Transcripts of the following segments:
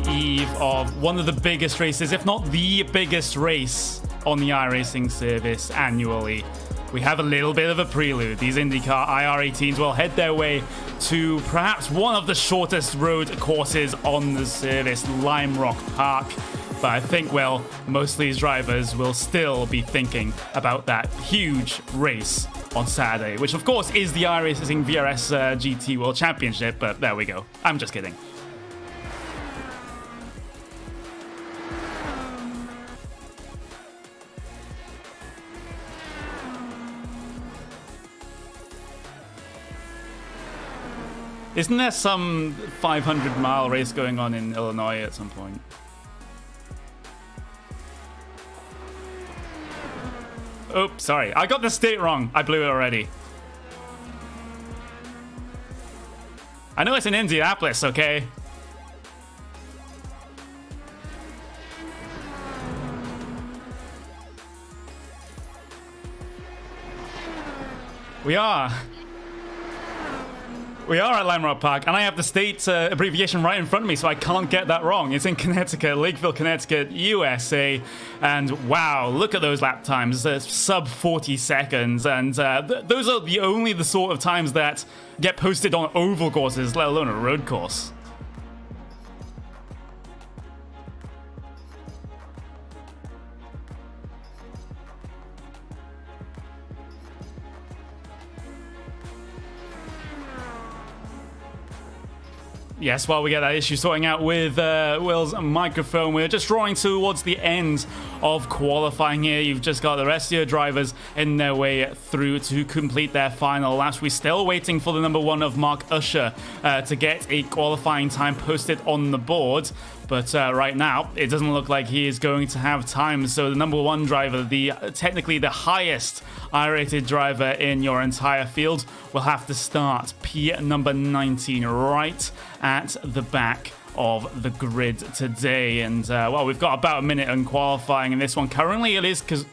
the eve of one of the biggest races, if not the biggest race on the iRacing service annually. We have a little bit of a prelude. These IndyCar IR18s will head their way to perhaps one of the shortest road courses on the service, Lime Rock Park. But I think, well, most of these drivers will still be thinking about that huge race on Saturday, which of course is the iRacing VRS GT World Championship, but there we go. I'm just kidding. Isn't there some 500-mile race going on in Illinois at some point? Oops, sorry. I got the state wrong. I blew it already. I know it's in Indianapolis, okay? We are at Lime Rock Park, and I have the state abbreviation right in front of me, so I can't get that wrong. It's in Connecticut, Lakeville, Connecticut, USA. And wow, look at those lap times, sub 40 seconds. And those are the sort of times that get posted on oval courses, let alone a road course. Yes, while we get that issue sorting out with Will's microphone, we're just drawing towards the end of qualifying here. You've just got the rest of your drivers in their way through to complete their final laps. We're still waiting for the number one of Mark Usher to get a qualifying time posted on the board. But right now, it doesn't look like he is going to have time. So the number one driver, technically the highest I-rated driver in your entire field, will have to start P number 19 right at the back of the grid today. And well, we've got about a minute on qualifying in this one. Currently, it is Kazuki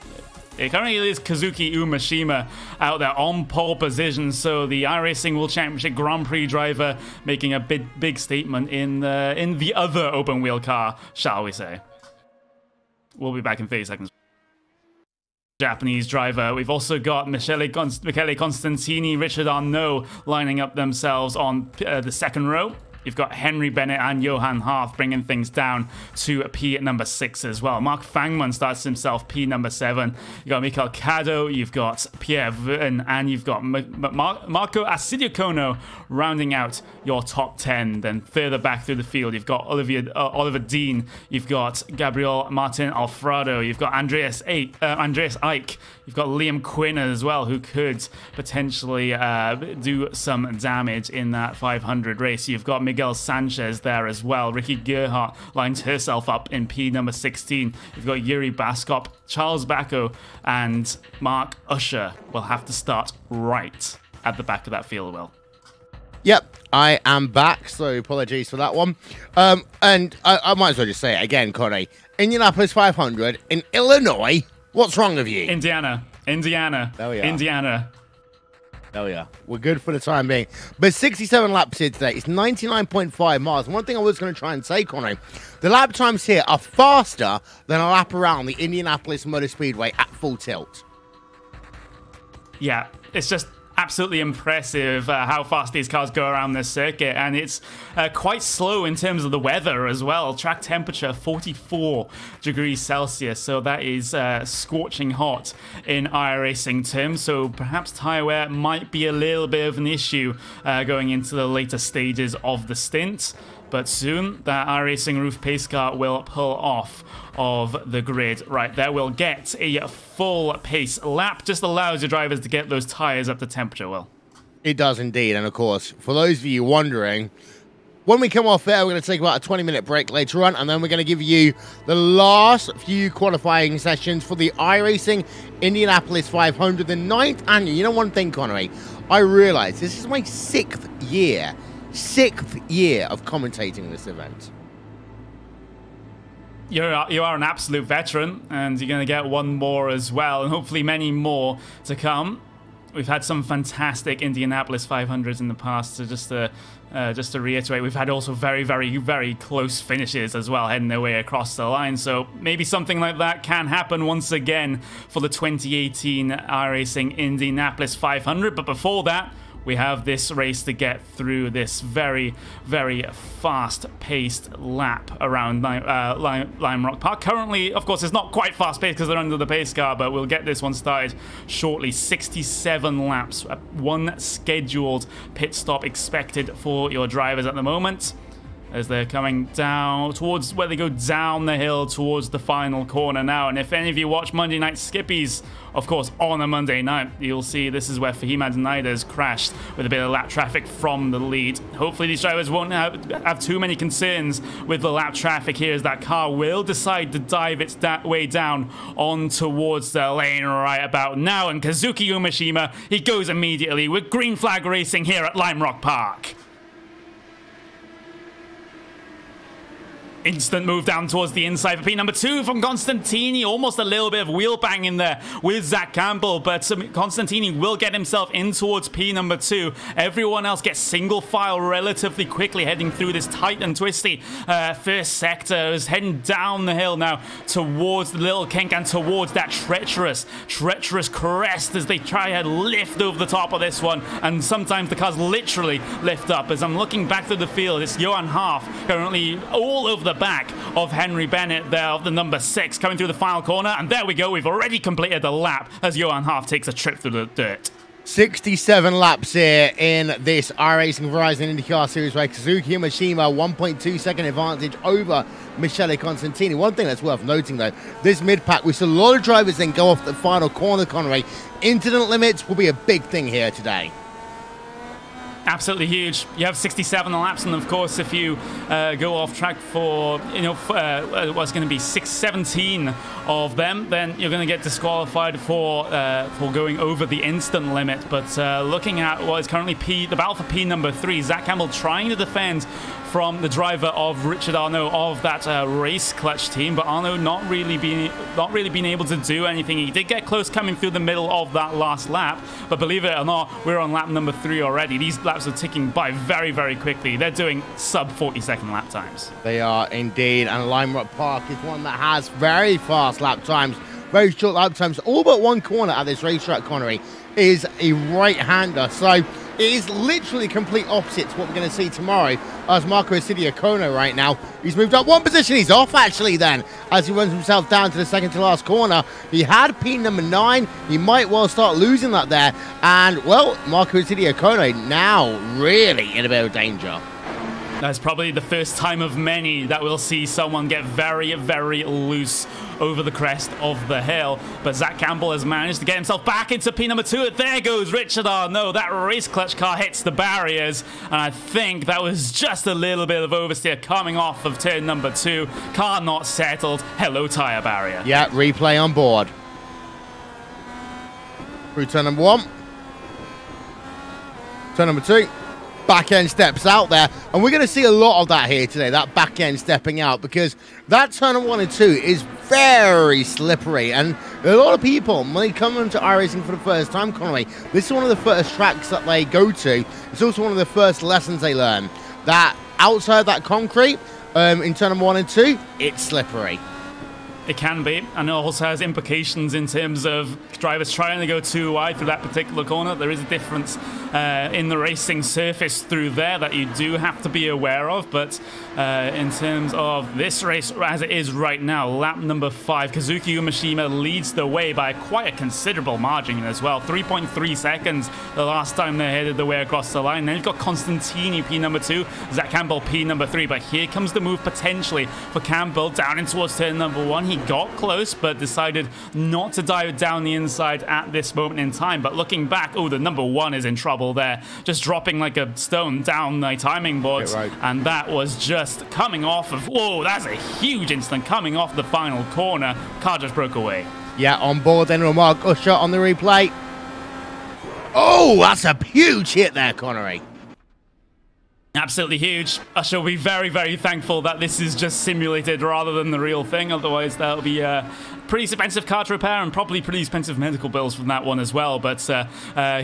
Umeshima out there on pole position, so the iRacing World Championship Grand Prix driver making a big statement in the other open wheel car, shall we say. We'll be back in 30 seconds. Japanese driver. We've also got Michele Constantini, Richard Arnault lining up themselves on the second row. You've got Henry Bennett and Johan Harth bringing things down to P number 6 as well. Mark Fangman starts himself P number 7. You've got Mikael Cado, you've got Pierre Vuitton, and you've got Marco Acidiacono rounding out your top 10. Then further back through the field, you've got Oliver Dean, you've got Gabriel Martin Alfredo, you've got Andreas Eick, you've got Liam Quinn as well, who could potentially do some damage in that 500 race. You've got Miguel Sanchez there as well. Ricky Gerhardt lines herself up in P number 16. You've got Yuri Baskop, Charles Bacco, and Mark Usher will have to start right at the back of that field, Will. Yep, I am back, so apologies for that one. And I might as well just say it again, Connie. Indianapolis 500 in Illinois. What's wrong with you? Indiana. Oh, yeah. Indiana. Oh, yeah. We're good for the time being. But 67 laps here today. It's 99.5 miles. And one thing I was going to try and say, Connie, the lap times here are faster than a lap around the Indianapolis Motor Speedway at full tilt. Yeah, it's just absolutely impressive how fast these cars go around this circuit, and it's quite slow in terms of the weather as well. Track temperature 44 degrees Celsius, so that is scorching hot in iRacing terms, so perhaps tyre wear might be a little bit of an issue going into the later stages of the stint. But soon, that iRacing Roof Pace Car will pull off of the grid right there. We'll get a full pace lap. Just allows your drivers to get those tyres up to temperature, Will. It does indeed. And of course, for those of you wondering, when we come off there, we're going to take about a 20-minute break later on, and then we're going to give you the last few qualifying sessions for the iRacing Indianapolis 500, the 9th annual. You know one thing, Connery? I realise this is my 6th year of commentating this event. You are an absolute veteran, and you're going to get one more as well, and hopefully many more to come. We've had some fantastic Indianapolis 500s in the past, so just to reiterate, we've had also very, very, very close finishes as well, heading their way across the line. So maybe something like that can happen once again for the 2018 iRacing Indianapolis 500. But before that, we have this race to get through this very, very fast-paced lap around Lime Rock Park. Currently, of course, it's not quite fast-paced because they're under the pace car, but we'll get this one started shortly. 67 laps, one scheduled pit stop expected for your drivers at the moment, as they're coming down towards where they go down the hill towards the final corner now. And if any of you watch Monday Night Skippies, of course, on a Monday night, you'll see this is where Fahima Denaida's crashed with a bit of lap traffic from the lead. Hopefully these drivers won't have too many concerns with the lap traffic here, as that car will decide to dive its way down on towards the lane right about now. And Kazuki Umeshima, he goes immediately with green flag racing here at Lime Rock Park. Instant move down towards the inside for P number 2 from Constantini. Almost a little bit of wheel banging there with Zach Campbell, but Constantini will get himself in towards P number 2. Everyone else gets single file relatively quickly, heading through this tight and twisty first sector. Is heading down the hill now towards the little kink and towards that treacherous crest as they try to lift over the top of this one. And sometimes the cars literally lift up. As I'm looking back through the field, it's Johan Half currently all over the back of Henry Bennett there, of the number 6, coming through the final corner. And there we go, we've already completed the lap as Johan Half takes a trip through the dirt. 67 laps here in this iRacing Verizon IndyCar Series where Kazuki Umeshima 1.2 second advantage over Michele Constantini. One thing that's worth noting though, this mid-pack, we saw a lot of drivers then go off the final corner, Conway. Incident limits will be a big thing here today. Absolutely huge. You have 67 laps, and of course, if you go off track for, what's going to be 17 of them, then you're going to get disqualified for going over the instant limit. But looking at what is currently the battle for P number 3, Zach Campbell trying to defend from the driver of Richard Arnaud of that race clutch team, but Arnaud not really being able to do anything. He did get close coming through the middle of that last lap, but believe it or not, we're on lap number 3 already. These laps are ticking by very, very quickly. They're doing sub 40-second lap times. They are indeed, and Lime Rock Park is one that has very fast lap times, very short lap times. All but one corner at this racetrack, Connery, is a right-hander. So it is literally complete opposite to what we're going to see tomorrow as Marco Isidio right now. He's moved up one position. He's off actually then as he runs himself down to the second to last corner. He had P number 9. He might well start losing that there. And, well, Marco Isidio now really in a bit of danger. That's probably the first time of many that we'll see someone get very, very loose over the crest of the hill. But Zach Campbell has managed to get himself back into P number 2. There goes Richard Arnaud. That race clutch car hits the barriers. And I think that was just a little bit of oversteer coming off of turn number 2. Car not settled. Hello, tire barrier. Yeah, replay on board. Through turn number 1. Turn number 2. Back end steps out there, and we're going to see a lot of that here today, that back end stepping out, because that turn 1 and 2 is very slippery. And a lot of people, when they come into iRacing for the first time, Conway, this is one of the first tracks that they go to. It's also one of the first lessons they learn, that outside that concrete, in turn 1 and 2, it's slippery. It can be, and it also has implications in terms of drivers trying to go too wide through that particular corner. There is a difference in the racing surface through there that you do have to be aware of, but in terms of this race as it is right now, lap number 5, Kazuki Umeshima leads the way by quite a considerable margin as well. 3.3 seconds the last time they headed the way across the line. Then you've got Constantini, P number 2, Zach Campbell, P number 3, but here comes the move potentially for Campbell down in towards turn number 1. He got close, but decided not to dive down the inside at this moment in time. But looking back, oh, the number 1 is in trouble there. Just dropping like a stone down the timing board. Right. And that was just coming off of, whoa, that's a huge instant coming off the final corner. Car just broke away. Yeah, on board then, Mark Usher on the replay. Oh, that's a huge hit there, Connery. Absolutely huge. I shall be very, very thankful that this is just simulated rather than the real thing. Otherwise, that'll be a pretty expensive car to repair and probably pretty expensive medical bills from that one as well. But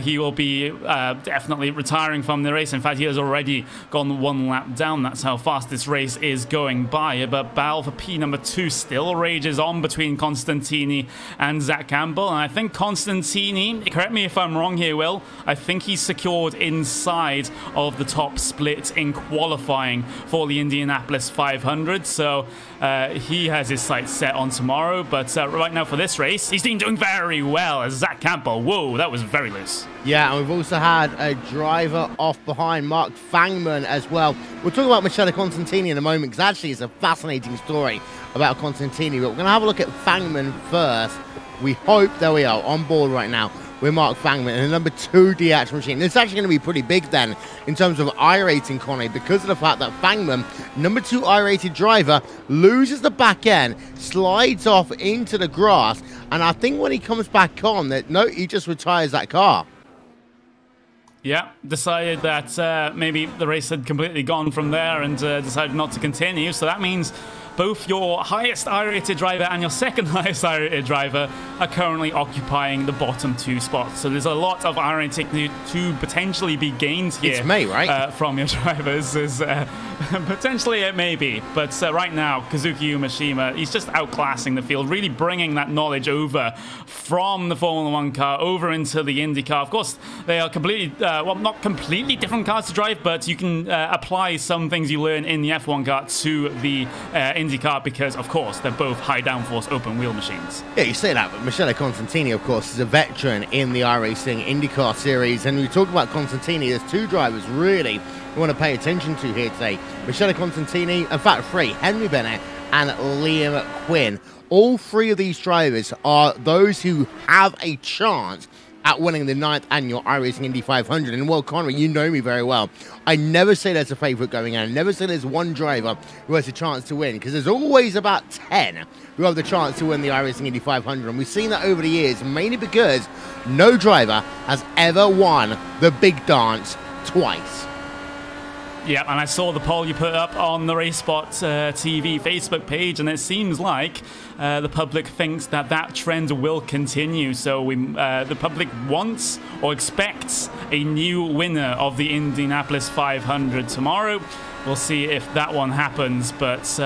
he will be definitely retiring from the race. In fact, he has already gone one lap down. That's how fast this race is going by. But battle for P2 still rages on between Constantini and Zach Campbell. And I think Constantini, correct me if I'm wrong here, Will, I think he's secured inside of the top split in qualifying for the Indianapolis 500, so he has his sights set on tomorrow. But right now for this race, he's been doing very well as Zach Campbell. Whoa, that was very loose. Yeah, and we've also had a driver off behind, Mark Fangman, as well. We'll talk about Michele Constantini in a moment, because actually it's a fascinating story about Constantini, but we're going to have a look at Fangman first. We hope, there we are, on board right now with Mark Fangman in the number 2 DH machine. It's actually going to be pretty big then in terms of iRacing, Connie, because of the fact that Fangman, number 2 iRated driver, loses the back end, slides off into the grass, and I think when he comes back on, he just retires that car. Yeah, decided that maybe the race had completely gone from there and decided not to continue. So that means both your highest iRated driver and your second highest iRated driver are currently occupying the bottom 2 spots. So there's a lot of iRating to potentially be gained here. It's May, right? From your drivers. Potentially it may be. But right now, Kazuki Umeshima, he's just outclassing the field, really bringing that knowledge over from the Formula 1 car over into the IndyCar. Of course, they are completely, well, not completely different cars to drive, but you can apply some things you learn in the F1 car to the IndyCar because, of course, they're both high downforce open wheel machines. Yeah, you say that, but Michele Constantini, of course, is a veteran in the iRacing IndyCar series. And we talk about Constantini, there's 2 drivers really we want to pay attention to here today. Michele Constantini, in fact 3, Henry Bennett and Liam Quinn. All 3 of these drivers are those who have a chance at winning the 9th annual iRacing Indy 500. And Will Connery, you know me very well. I never say there's a favourite going in. I never say there's one driver who has a chance to win, because there's always about 10 who have the chance to win the iRacing Indy 500. And we've seen that over the years, mainly because no driver has ever won the big dance twice. Yeah, and I saw the poll you put up on the RaceSpot TV Facebook page, and it seems like the public thinks that that trend will continue. So the public wants or expects a new winner of the Indianapolis 500 tomorrow. We'll see if that one happens, but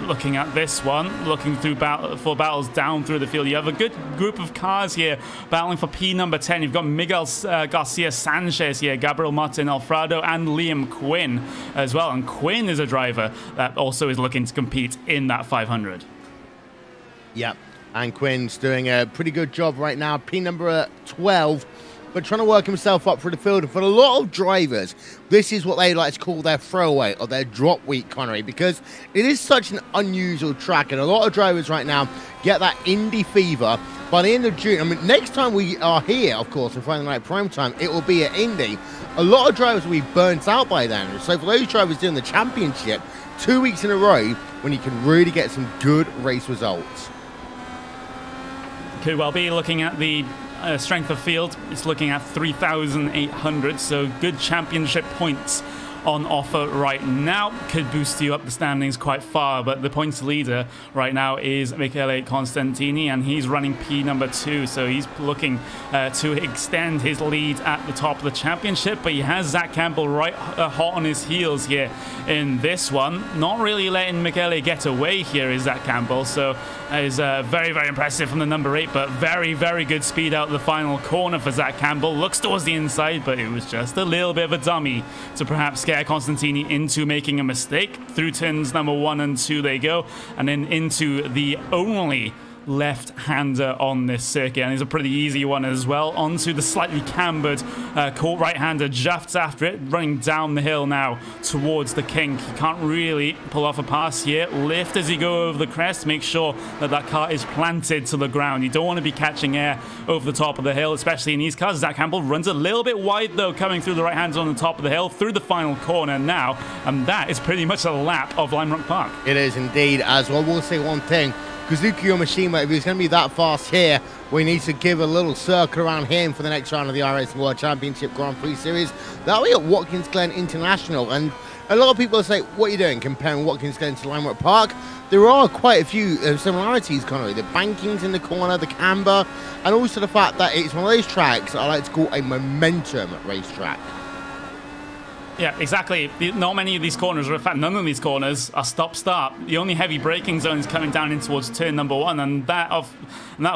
looking at this one, looking through for battles down through the field, you have a good group of cars here battling for P10. You've got Miguel Garcia Sanchez here, Gabriel Martin Alfredo, and Liam Quinn as well. And Quinn is a driver that also is looking to compete in that 500. Yep, and Quinn's doing a pretty good job right now, P12. But trying to work himself up through the field. And for a lot of drivers, this is what they like to call their throwaway or their drop week, Connery, because it is such an unusual track. And a lot of drivers right now get that Indy fever by the end of June. I mean, next time we are here, of course, in Friday Night Prime Time, it will be at Indy. A lot of drivers will be burnt out by then. So for those drivers doing the championship, 2 weeks in a row, when you can really get some good race results. Could well be looking at the strength of field. It's looking at 3,800, so good championship points on offer right now. Could boost you up the standings quite far, but the points leader right now is Michele Constantini, and he's running P2, so he's looking to extend his lead at the top of the championship. But he has Zach Campbell right hot on his heels here in this one. Not really letting Michele get away here is Zach Campbell, so is very, very impressive from the number 8, but very, very good speed out the final corner for Zach Campbell. Looks towards the inside, but it was just a little bit of a dummy to perhaps scare Constantini into making a mistake. Through turns number 1 and 2 they go, and then into the only left-hander on this circuit, and it's a pretty easy one as well. Onto the slightly cambered court right-hander, just after it, running down the hill now towards the kink. You can't really pull off a pass here. Lift as you go over the crest, make sure that that car is planted to the ground. You don't want to be catching air over the top of the hill, especially in these cars. Zach Campbell runs a little bit wide though, coming through the right-hander on the top of the hill, through the final corner now, and that is pretty much a lap of Lime Rock Park. It is indeed, as well. We'll say one thing. Kazuki Umeshima, if he's going to be that fast here, we need to give a little circle around him for the next round of the iRacing World Championship Grand Prix Series. That'll be at Watkins Glen International. And A lot of people say, what are you doing comparing Watkins Glen to Limerick Park? There are quite a few similarities, Connery. The bankings in the corner, the camber, and also the fact that it's one of those tracks I like to call a momentum racetrack. Yeah, exactly. Not many of these corners, or in fact, none of these corners are stop-start. The only heavy braking zone is coming down in towards turn number 1, and that, of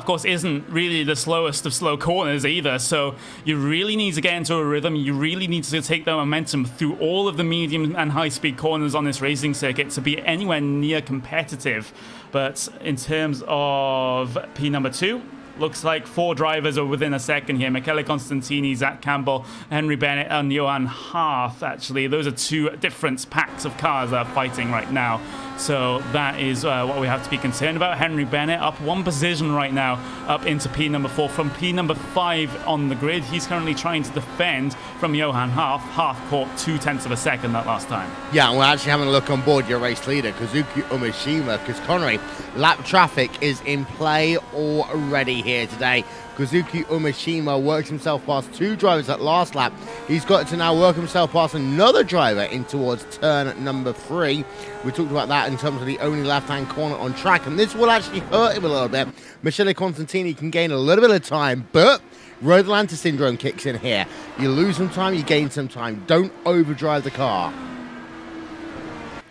course, isn't really the slowest of slow corners either. So you really need to get into a rhythm. You really need to take that momentum through all of the medium and high-speed corners on this racing circuit to be anywhere near competitive. But in terms of P number 2, looks like 4 drivers are within a second here. Michele Constantini, Zach Campbell, Henry Bennett, and Johan Harth, actually. Those are 2 different packs of cars that are fighting right now. So that is what we have to be concerned about. Henry Bennett up 1 position right now, up into P number 4 from P number 5 on the grid. He's currently trying to defend from Johan Harth. Harth caught 0.2 of a second that last time. Yeah, and we're actually having a look on board your race leader, Kazuki Umeshima, because Connery, lap traffic is in play already here today. Kazuki Umeshima works himself past 2 drivers at last lap. He's got to now work himself past another driver in towards turn number 3. We talked about that in terms of the only left-hand corner on track, and this will actually hurt him a little bit. Michele Constantini can gain a little bit of time, but Road Atlanta syndrome kicks in here. You lose some time, you gain some time. Don't overdrive the car.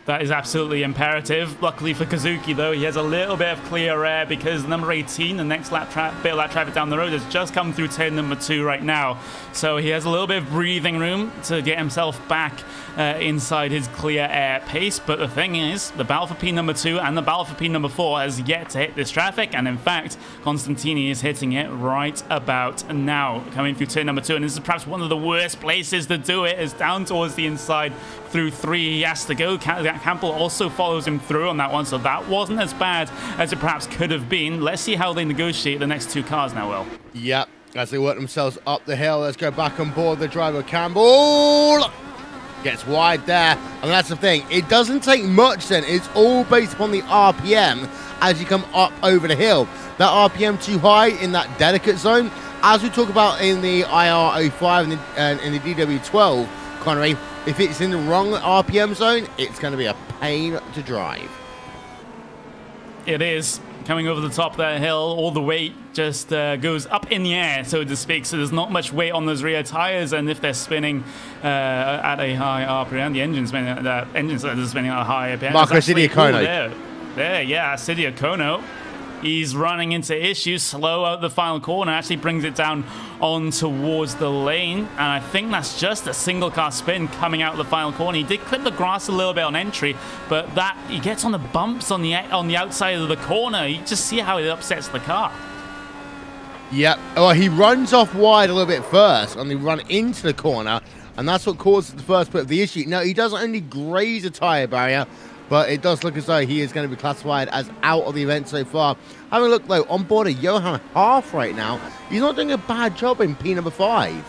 That is absolutely imperative. Luckily for Kazuki, though, he has a little bit of clear air because number 18, the next bit of lap traffic down the road, has just come through turn number 2 right now. So he has a little bit of breathing room to get himself back inside his clear air pace. But the thing is, the battle for P number 2 and the battle for P number 4 has yet to hit this traffic. And in fact, Constantini is hitting it right about now, coming through turn number 2. And this is perhaps one of the worst places to do it, is down towards the inside through 3. He has to go. Campbell also follows him through on that one, so that wasn't as bad as it perhaps could have been. Let's see how they negotiate the next 2 cars now, Will. Yep, as they work themselves up the hill, let's go back on board the driver. Campbell gets wide there, and that's the thing. It doesn't take much then. It's all based upon the RPM as you come up over the hill. That RPM too high in that delicate zone, as we talk about in the IR05 and in the DW12, Connery, if it's in the wrong RPM zone, it's going to be a pain to drive. It is. Coming over the top of that hill, all the weight just goes up in the air, so to speak. So there's not much weight on those rear tires, and if they're spinning at a high RPM, the engine's spinning at a high RPM. Marco Sidiacono. There, yeah, Sidiacono. He's running into issues, slow out the final corner, actually brings it down on towards the lane. And I think that's just a single car spin coming out of the final corner. He did clip the grass a little bit on entry, but that he gets on the bumps on the outside of the corner. You just see how it upsets the car. Yep. Well, he runs off wide a little bit first, and they run into the corner, and that's what causes the first bit of the issue. Now, he doesn't only graze a tyre barrier, but it does look as though he is going to be classified as out of the event so far. Having a look, though, on board of Johan Harth right now, he's not doing a bad job in P number 5.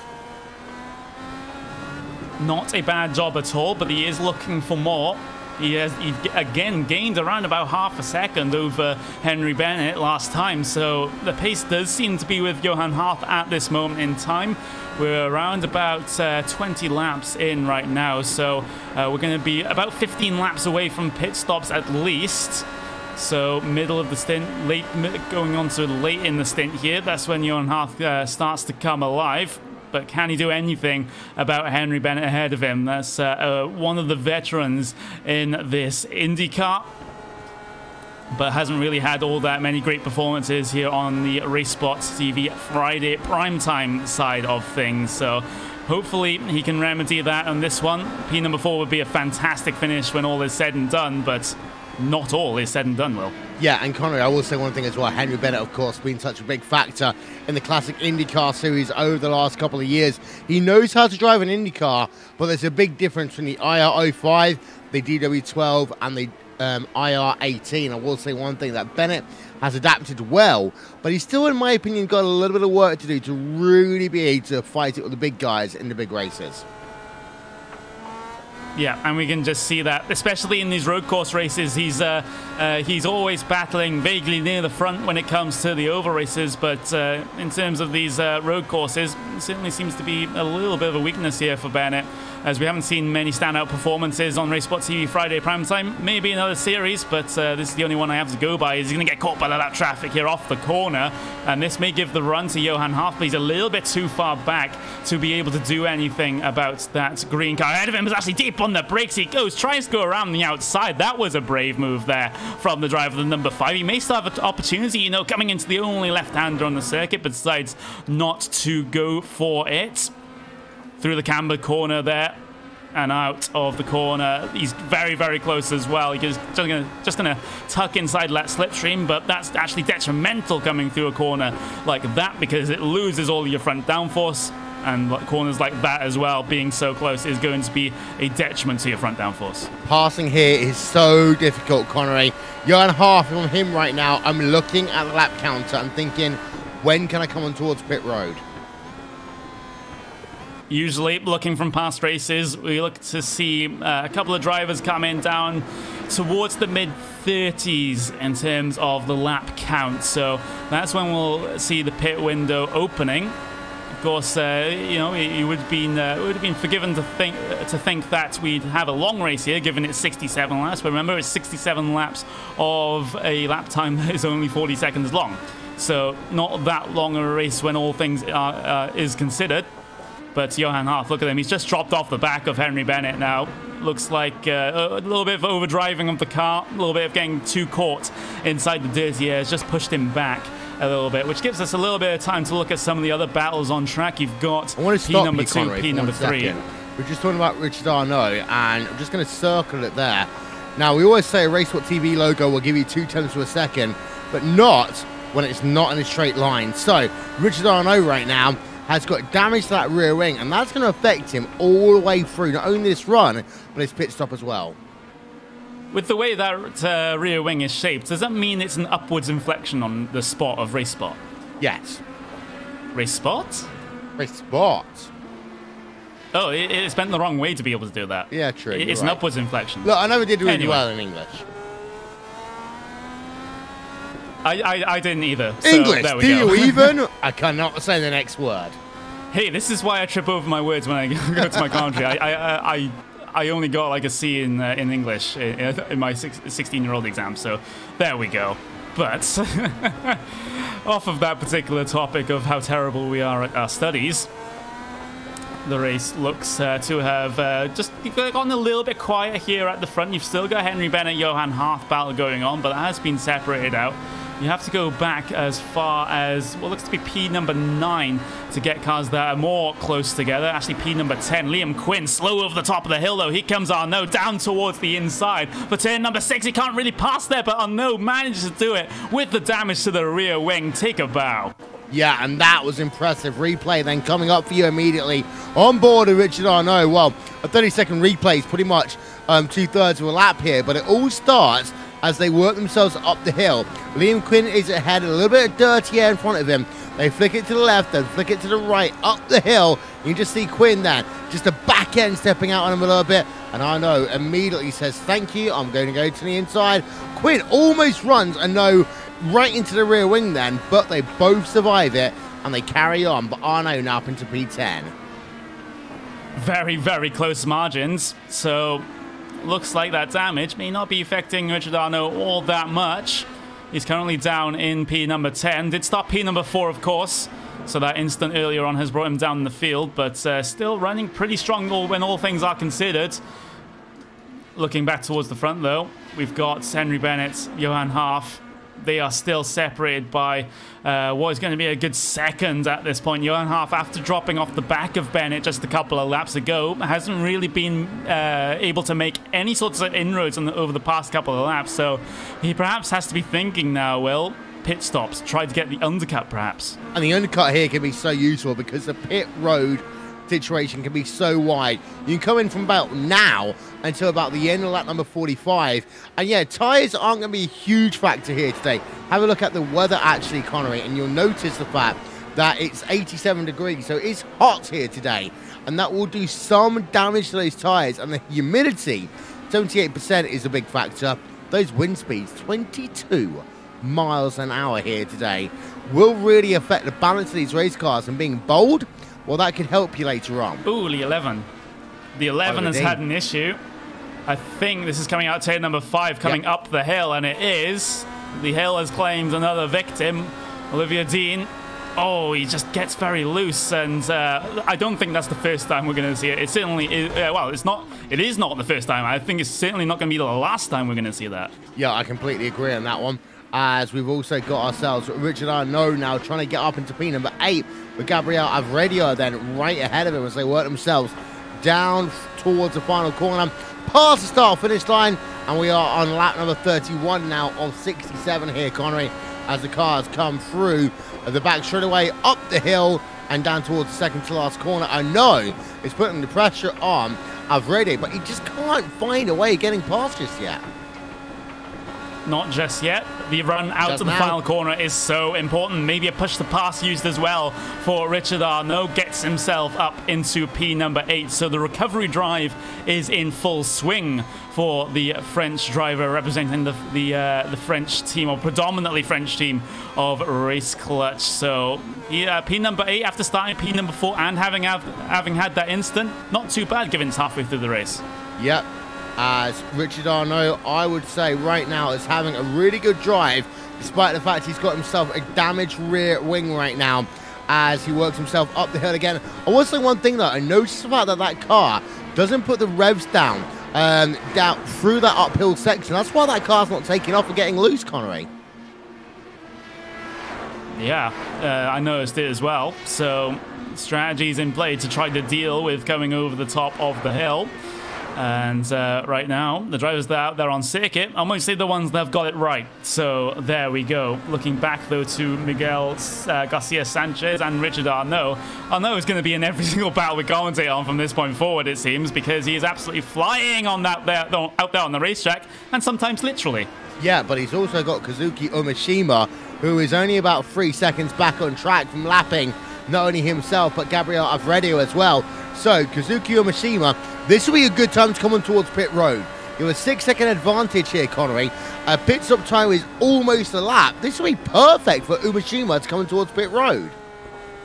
Not a bad job at all, but he is looking for more. He again gained around about half a second over Henry Bennett last time, so the pace does seem to be with Johan Harth at this moment in time. We're around about 20 laps in right now, so we're going to be about 15 laps away from pit stops at least. So middle of the stint, going on to late in the stint here. That's when Johan Harth starts to come alive. But can he do anything about Henry Bennett ahead of him? That's one of the veterans in this IndyCar, but hasn't really had all that many great performances here on the Race Spots TV Friday primetime side of things. So hopefully he can remedy that on this one. P number 4 would be a fantastic finish when all is said and done, but not all is said and done, Will. Yeah, and Connery, I will say one thing as well. Henry Bennett, of course, been such a big factor in the classic IndyCar series over the last couple of years. He knows how to drive an IndyCar, but there's a big difference between the IR05, the DW12, and the IR18. I will say one thing, that Bennett has adapted well, but he's still, in my opinion, got a little bit of work to do to really be able to fight it with the big guys in the big races. Yeah, and we can just see that, especially in these road course races, he's always battling vaguely near the front when it comes to the oval races, but in terms of these road courses, it certainly seems to be a little bit of a weakness here for Bennett, as we haven't seen many standout performances on Race Spot TV Friday primetime. Maybe another series, but this is the only one I have to go by. He's going to get caught by that traffic here off the corner, and this may give the run to Johan Half, but he's a little bit too far back to be able to do anything about that green car. Ahead of him is actually deep on the brakes. He goes, tries to go around the outside. That was a brave move there from the driver, the number 5. He may still have an opportunity, you know, coming into the only left-hander on the circuit, but decides not to go for it. Through the camber corner there and out of the corner. He's very, very close as well. He's just gonna tuck inside that slipstream, but that's actually detrimental coming through a corner like that, because it loses all your front downforce. And corners like that as well, being so close, is going to be a detriment to your front downforce. Passing here is so difficult, Connery. Johan Half on him right now. I'm looking at the lap counter and thinking, when can I come on towards pit road? Usually, looking from past races, we look to see a couple of drivers coming down towards the mid-30s in terms of the lap count. So that's when we'll see the pit window opening. Of course, you know, it would have been forgiven to think that we'd have a long race here, given it's 67 laps. But remember, it's 67 laps of a lap time that is only 40 seconds long. So not that long a race when all things is considered. But Johan Half, look at him. He's just dropped off the back of Henry Bennett now. Looks like a little bit of overdriving of the car, a little bit of getting too caught inside the dirty air. It's just pushed him back a little bit, which gives us a little bit of time to look at some of the other battles on track. You've got P number 2, P number 3. We're just talking about Richard Arnault, and I'm just going to circle it there. Now, we always say a Race What TV logo will give you 0.2 of a second, but not when it's not in a straight line. So, Richard Arnault right now has got damage to that rear wing, and that's going to affect him all the way through, not only this run, but his pit stop as well. With the way that rear wing is shaped, does that mean it's an upwards inflection on the spot of Race Spot? Yes. Race Spot? Race Spot. Oh, it's bent the wrong way to be able to do that. Yeah, true. It's an upwards inflection. Look, I never did really well in English. I didn't either. So English, there we do go. you even? I cannot say the next word. Hey, this is why I trip over my words when I go to my commentary. I only got like a C in English in my 16-year-old exam, so there we go. But off of that particular topic of how terrible we are at our studies, the race looks to have just gotten a little bit quiet here at the front. You've still got Henry Bennett, Johan Half battle going on, but that has been separated out. You have to go back as far as what looks to be P number 9 to get cars that are more close together. Actually, P number 10, Liam Quinn, slow over the top of the hill, though. Here comes Arnault down towards the inside. For turn number 6, he can't really pass there, but Arnault manages to do it with the damage to the rear wing. Take a bow. Yeah, and that was impressive. Replay then coming up for you immediately on board of Richard Arnault. Well, a 30-second replay is pretty much 2/3 of a lap here, but it all starts as they work themselves up the hill. Liam Quinn is ahead, a little bit of dirty air in front of him. They flick it to the left, then flick it to the right, up the hill. You just see Quinn then, just a back end stepping out on him a little bit. And Arnault immediately says, thank you, I'm going to go to the inside. Quinn almost runs Arnault right into the rear wing then, but they both survive it, and they carry on. But Arnault now up into P10. Very, very close margins, so looks like that damage may not be affecting Richard Arnault all that much. He's currently down in P number 10. Did stop P number 4, of course, so that instant earlier on has brought him down in the field, but still running pretty strong when all things are considered. Looking back towards the front, though, we've got Henry Bennett, Johan Half. They are still separated by what is going to be a good second at this point. Johan Half, after dropping off the back of Bennett just a couple of laps ago, hasn't really been able to make any sorts of inroads over the past couple of laps. So he perhaps has to be thinking now, well, pit stops, try to get the undercut perhaps. And the undercut here can be so useful because the pit road situation can be so wide. You can come in from about now until about the end of lap number 45. And yeah, tyres aren't going to be a huge factor here today. Have a look at the weather actually, Connery, and you'll notice the fact that it's 87 degrees, so it's hot here today, and that will do some damage to those tyres. And the humidity, 78%, is a big factor. Those wind speeds, 22 miles an hour here today, will really affect the balance of these race cars. And being bold, well, that could help you later on. Ooh, the 11. The 11 has had an issue. I think this is coming out tail number 5 coming up the hill, and it is. The hill has claimed another victim, Olivia Dean. Oh, he just gets very loose, and I don't think that's the first time we're going to see it. It certainly is. Well, it's not. It is not the first time. I think it's certainly not going to be the last time we're going to see that. Yeah, I completely agree on that one. As we've also got ourselves Richard Arnault now trying to get up into P number 8, with Gabriel Avredio then right ahead of him as they work themselves down towards the final corner, past the start-finish line, and we are on lap number 31 now of 67 here, Connery, as the cars come through the back straightaway, up the hill, and down towards the second to last corner. I know it's putting the pressure on Avredio, but he just can't find a way of getting past just yet. Not just yet. The run out to the final corner is so important. Maybe a push to pass used as well for Richard Arnault. Gets himself up into P number 8. So the recovery drive is in full swing for the French driver representing the French team, or predominantly French team of Race Clutch. So P number 8 after starting P number 4 and having had that instant. Not too bad given it's halfway through the race. Yep. As Richard Arnault, I would say right now, is having a really good drive, despite the fact he's got himself a damaged rear wing right now as he works himself up the hill again. I will say one thing though, I noticed the fact that that car doesn't put the revs down through that uphill section. That's why that car's not taking off and getting loose, Connery. Yeah, I noticed it as well. So strategies in play to try to deal with coming over the top of the hill. And right now, the drivers that are out there on circuit are mostly the ones that have got it right. So there we go. Looking back, though, to Miguel Garcia Sanchez and Richard Arnault. Arnault is going to be in every single battle we commentate on from this point forward, it seems, because he is absolutely flying on out there on the racetrack, and sometimes literally. Yeah, but he's also got Kazuki Umeshima, who is only about 3 seconds back on track from lapping not only himself, but Gabriel Avredio as well. So, Kazuki Umeshima, this will be a good time to come on towards pit road. You have a 6-second advantage here, Connery. A pit stop time is almost a lap. This will be perfect for Umeshima to come on towards pit road.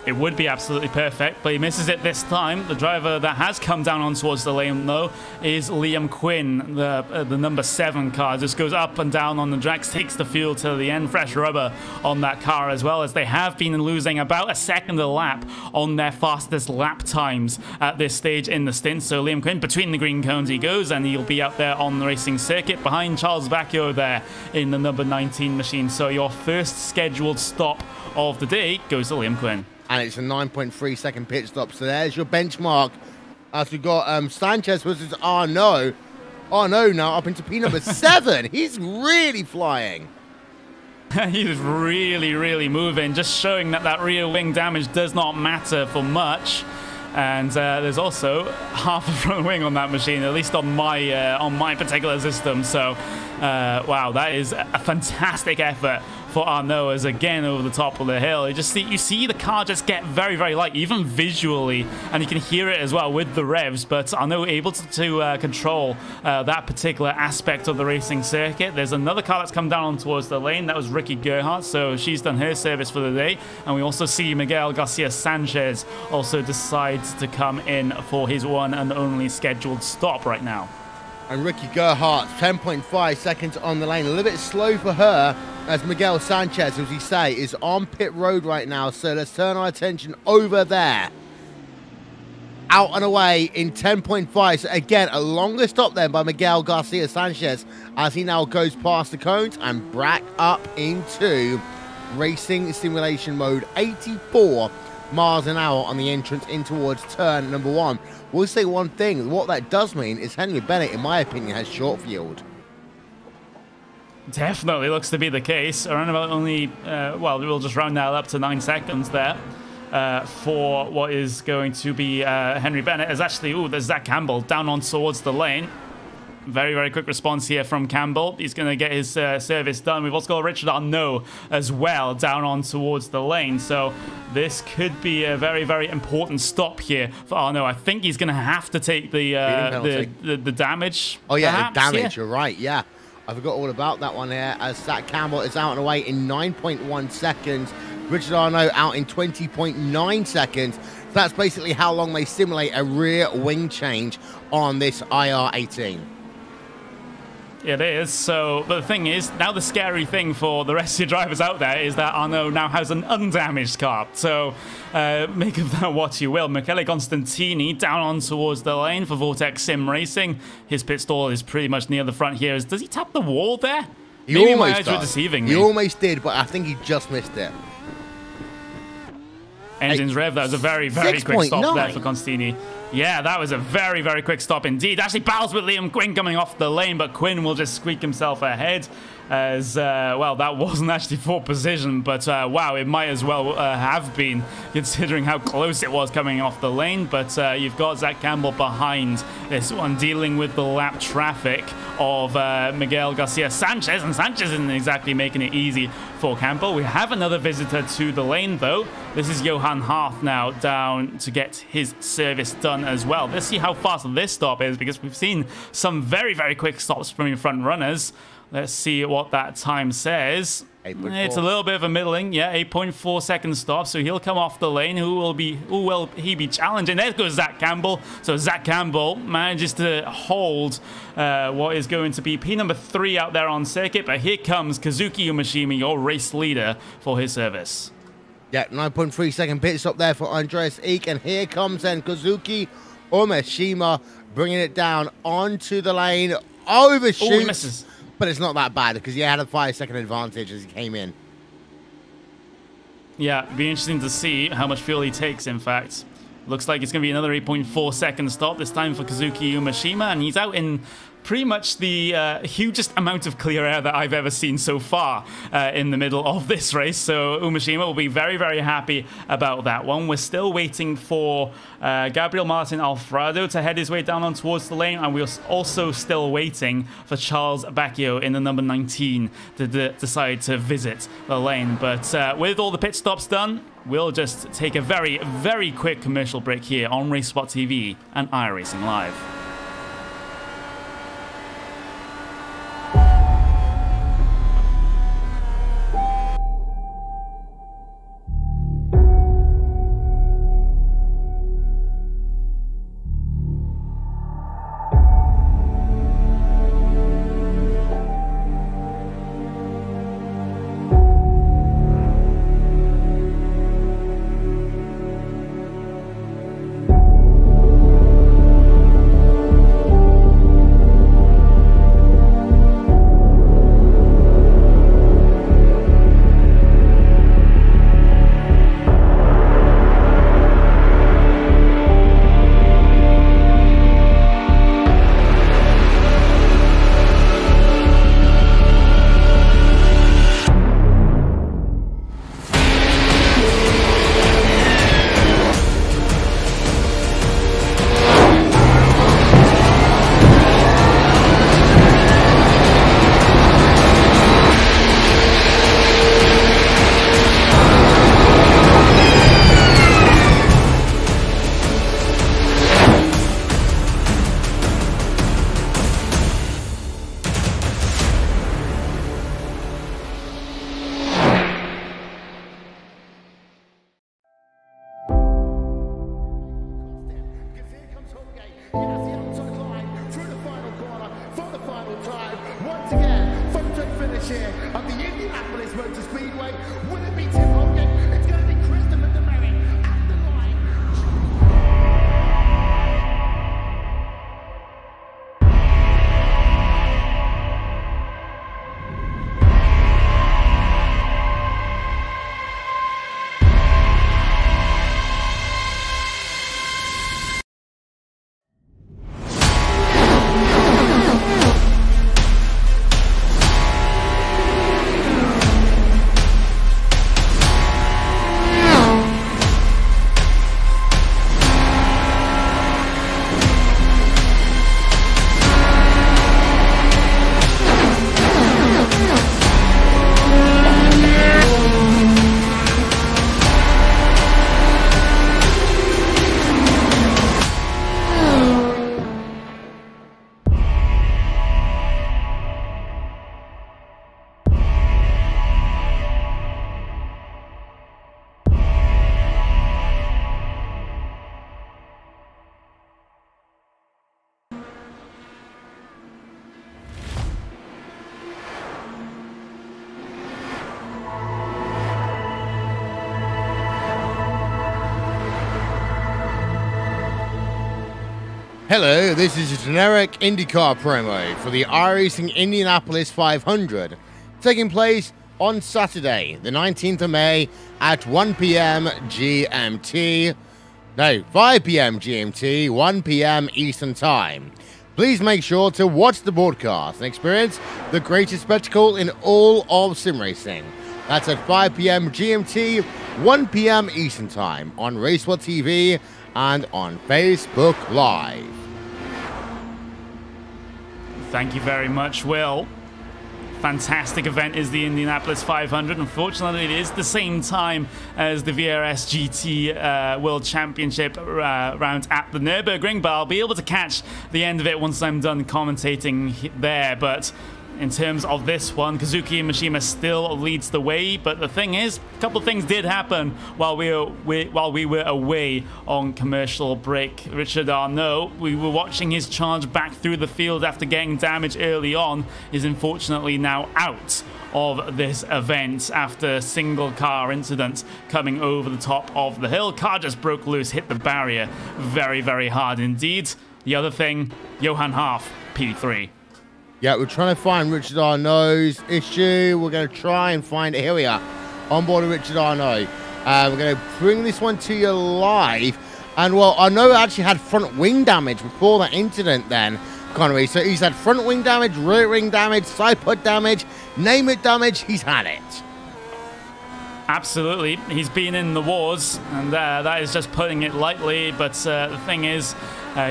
It would be absolutely perfect, but he misses it this time. The driver that has come down on towards the lane, though, is Liam Quinn, the number 7 car. Just goes up and down on the tracks, takes the fuel to the end. Fresh rubber on that car as well, as they have been losing about a second a lap on their fastest lap times at this stage in the stint. So Liam Quinn, between the green cones he goes, and he'll be out there on the racing circuit behind Charles Vacchio there in the number 19 machine. So your first scheduled stop of the day goes to Liam Quinn. And it's a 9.3 second pit stop. So there's your benchmark. As we got Sanchez versus Arnault. Arnault now up into P number 7. He's really flying. He's really, really moving. Just showing that that rear wing damage does not matter for much. And there's also half a front wing on that machine, at least on my particular system. So, wow, that is a fantastic effort for Arnault, as again over the top of the hill. You see the car just get very, very light, even visually, and you can hear it as well with the revs. But Arnault able to control that particular aspect of the racing circuit. There's another car that's come down towards the lane. That was Ricky Gerhardt, so she's done her service for the day. And we also see Miguel Garcia Sanchez also decides to come in for his one and only scheduled stop right now. And Ricky Gerhardt, 10.5 seconds on the lane. A little bit slow for her, as Miguel Sanchez, as we say, is on pit road right now. So let's turn our attention over there. Out and away in 10.5. So again, a longer stop then by Miguel Garcia Sanchez, as he now goes past the cones and back up into racing simulation mode. 84 miles an hour on the entrance in towards turn number 1. We'll say one thing. What that does mean is Henry Bennett, in my opinion, has short fueled. Definitely looks to be the case. Around about only, well, we'll just round that up to 9 seconds there for what is going to be Henry Bennett. Is actually, there's Zach Campbell down on towards the lane. Very, very quick response here from Campbell. He's going to get his service done. We've also got Richard Arnault as well down on towards the lane. So this could be a very, very important stop here for Arnault. I think he's going to have to take the damage. Oh, yeah, perhaps, the damage. You're right. Yeah. I forgot all about that one here, as Zach Campbell is out and away in 9.1 seconds. Richard Arnault out in 20.9 seconds. So that's basically how long they simulate a rear wing change on this IR18. It is. So, but the thing is, now the scary thing for the rest of your drivers out there is that Arnault now has an undamaged car. So, make of that what you will. Michele Constantini down on towards the lane for Vortex Sim Racing. His pit stall is pretty much near the front here. Does he tap the wall there? Maybe my eyes were deceiving me. He almost did, but I think he just missed it. Engines rev. That was a very, very quick stop there for Constantini. Yeah, that was a very, very quick stop indeed. Actually battles with Liam Quinn coming off the lane, but Quinn will just squeak himself ahead. As, well, that wasn't actually for position, but wow, it might as well have been, considering how close it was coming off the lane. But you've got Zach Campbell behind this one, dealing with the lap traffic of Miguel Garcia Sanchez, and Sanchez isn't exactly making it easy for Campbell. We have another visitor to the lane, though. This is Johan Harth now down to get his service done as well. Let's see how fast this stop is, because we've seen some very, very quick stops from your front runners. Let's see what that time says. 8.4. It's a little bit of a middling, yeah, 8.4 second stop. So he'll come off the lane. Who will he be challenging? There goes Zach Campbell. So Zach Campbell manages to hold what is going to be P number 3 out there on circuit. But here comes Kazuki Umeshima, your race leader, for his service. Yeah, 9.3 second pit stop there for Andreas Eek, and here comes then Kazuki Umeshima bringing it down onto the lane, overshoots. Oh, he misses. But it's not that bad because he had a 5-second advantage as he came in. Yeah, be interesting to see how much fuel he takes, in fact. Looks like it's going to be another 8.4 second stop, this time for Kazuki Umeshima, and he's out in pretty much the hugest amount of clear air that I've ever seen so far in the middle of this race. So Umeshima will be very, very happy about that one. We're still waiting for Gabriel Martin Alfredo to head his way down on towards the lane, and we're also still waiting for Charles Bacchio in the number 19 to decide to visit the lane. But with all the pit stops done, we'll just take a very, very quick commercial break here on RaceSpot TV and iRacing Live. Chair of the Indianapolis Motor Speedway. Will it be Tim Hogan? It's going to be Christopher DeMerrick at the line. Hello, this is a generic IndyCar promo for the iRacing Indianapolis 500, taking place on Saturday, the 19th of May at 1 p.m. GMT. No, 5 p.m. GMT, 1 p.m. Eastern Time. Please make sure to watch the broadcast and experience the greatest spectacle in all of sim racing. That's at 5 p.m. GMT, 1 p.m. Eastern Time on RaceWorld TV and on Facebook Live. Thank you very much, Will. Fantastic event is the Indianapolis 500. Unfortunately, it is the same time as the VRS GT World Championship round at the Nürburgring, but I'll be able to catch the end of it once I'm done commentating there. But in terms of this one, Kazuki Mishima still leads the way, but the thing is, a couple of things did happen while we were away on commercial break. Richard Arnault, we were watching his charge back through the field after getting damage early on, is unfortunately now out of this event after a single car incident coming over the top of the hill. Car just broke loose, hit the barrier very, very hard indeed. The other thing, Johan Half, P3. Yeah, we're trying to find Richard Arnault's issue. We're going to try and find it. Here we are, on board with Richard Arnault. We're going to bring this one to you live. And, well, Arnault actually had front wing damage before that incident then, Connery. So he's had front wing damage, rear wing damage, side pod damage, name it damage, he's had it. Absolutely. He's been in the wars, and that is just putting it lightly. But the thing is,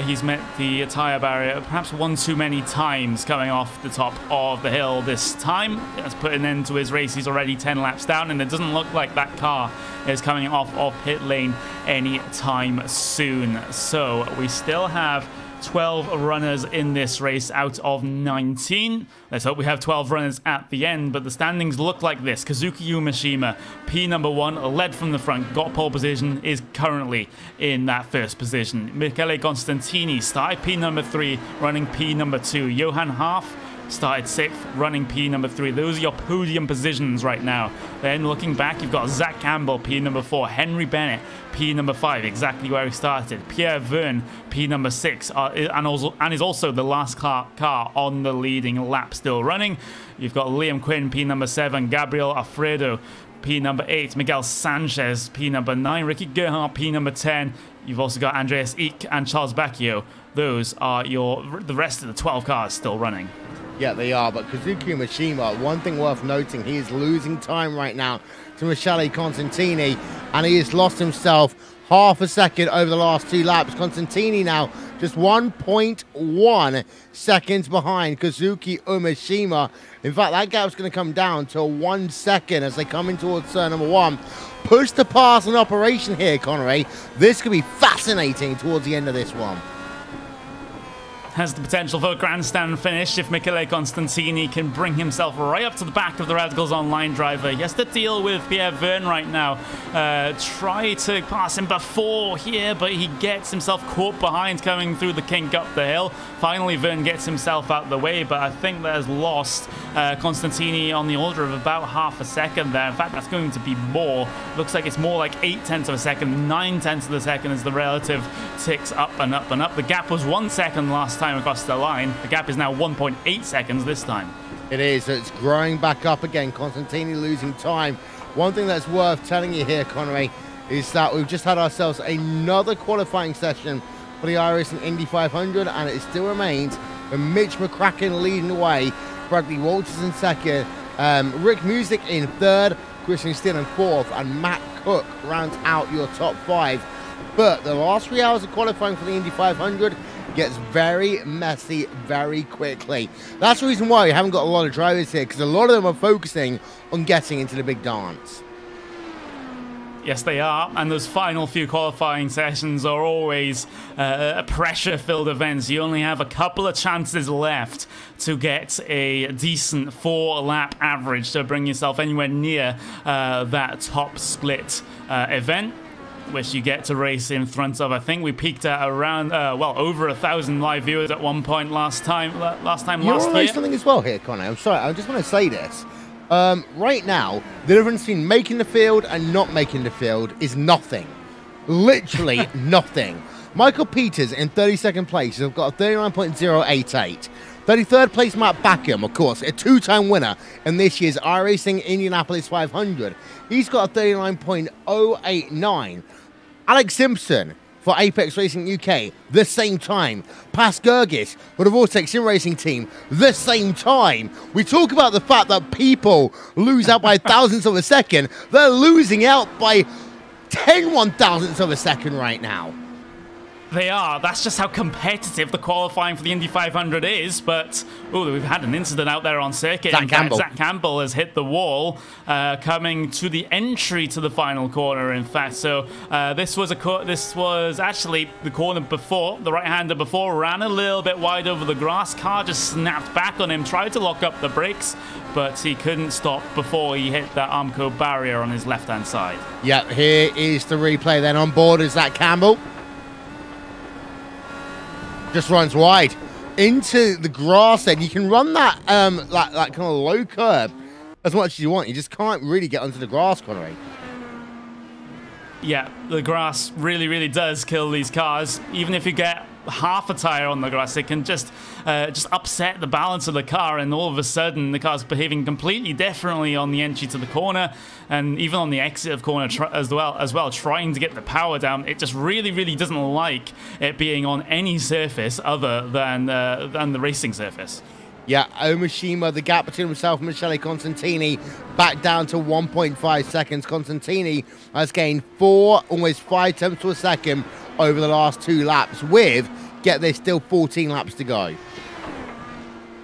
he's met the tyre barrier perhaps one too many times coming off the top of the hill this time. That's put an end to his race. He's already 10 laps down, and it doesn't look like that car is coming off of pit lane anytime soon. So we still have 12 runners in this race out of 19. Let's hope we have 12 runners at the end, but the standings look like this. Kazuki Mishima, P1, led from the front, got pole position, is currently in that first position. Michele Constantini started P3, running P2. Johan Half started 6th, running P3. Those are your podium positions right now. Then looking back, you've got Zach Campbell, P4, Henry Bennett, P5, exactly where he started. Pierre Verne, P6, and is also the last car on the leading lap still running. You've got Liam Quinn, P7, Gabriel Alfredo, P8, Miguel Sanchez, P9, Ricky Gerhardt, P10. You've also got Andreas Eek and Charles Bacchio. Those are the rest of the 12 cars still running. Yeah, they are, but Kazuki Mishima, one thing worth noting, he is losing time right now to Michele Constantini, and he has lost himself half a second over the last 2 laps. Constantini now just 1.1 seconds behind Kazuki Mishima. In fact, that gap's going to come down to 1 second as they come in towards turn number 1. Push to pass in operation here, Connery. This could be fascinating towards the end of this one. Has the potential for a grandstand finish if Michele Constantini can bring himself right up to the back of the Radicals Online driver. He has to deal with Pierre Verne right now. Try to pass him before here, but he gets himself caught behind coming through the kink up the hill. Finally, Verne gets himself out of the way, but I think that has lost Constantini on the order of about half a second there. In fact, that's going to be more. Looks like it's more like 0.8 of a second, 0.9 of a second as the relative ticks up and up and up. The gap was 1 second last time across the line. The gap is now 1.8 seconds this time. It is. So it's growing back up again. Constantini losing time. One thing that's worth telling you here, Connery, is that we've just had ourselves another qualifying session for the iRacing Indy 500, and it still remains with Mitch McCracken leading the way, Bradley Walters in second, Rick Music in third, Christian Steele in fourth, and Matt Cook rounds out your top 5. But the last 3 hours of qualifying for the Indy 500 gets very messy very quickly. That's the reason why we haven't got a lot of drivers here, because a lot of them are focusing on getting into the big dance. Yes, they are, and those final few qualifying sessions are always pressure-filled events. You only have a couple of chances left to get a decent 4-lap average to bring yourself anywhere near that top split event, which you get to race in front of. I think we peaked at around, well, over 1,000 live viewers at one point last year. Something as well here, Connor. I'm sorry, I just want to say this. Right now, the difference between making the field and not making the field is nothing. Literally nothing. Michael Peters in 32nd place has got a 39.088. 33rd place, Matt Backham, of course, a two-time winner in this year's iRacing Indianapolis 500. He's got a 39.089. Alex Simpson for Apex Racing UK, the same time. Pas Gergis for the Vortex Sim Racing team, the same time. We talk about the fact that people lose out by thousandths of a second. They're losing out by 10 one-thousandths of a second right now. They are. That's just how competitive the qualifying for the Indy 500 is. But, oh, we've had an incident out there on circuit. Zach Campbell. Zach Campbell has hit the wall coming to the entry to the final corner, in fact. So this was actually the corner before, the right-hander before, ran a little bit wide over the grass. Car just snapped back on him, tried to lock up the brakes, but he couldn't stop before he hit that Armco barrier on his left-hand side. Yeah, here is the replay then. On board is Zach Campbell. Just runs wide into the grass. Then you can run that like kind of low curb as much as you want. You just can't really get onto the grass, Connery. Yeah, the grass really does kill these cars. Even if you get half a tire on the grass, it can just upset the balance of the car, and all of a sudden the car's behaving completely differently on the entry to the corner, and even on the exit of corner as well, trying to get the power down. It just really doesn't like it being on any surface other than the racing surface. Yeah, Omashima, the gap between himself and Michele Constantini back down to 1.5 seconds. Constantini has gained almost 5 tenths to a second over the last 2 laps with, get this, still 14 laps to go.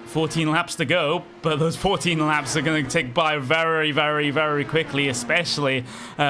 14 laps to go, but those 14 laps are going to tick by very quickly, especially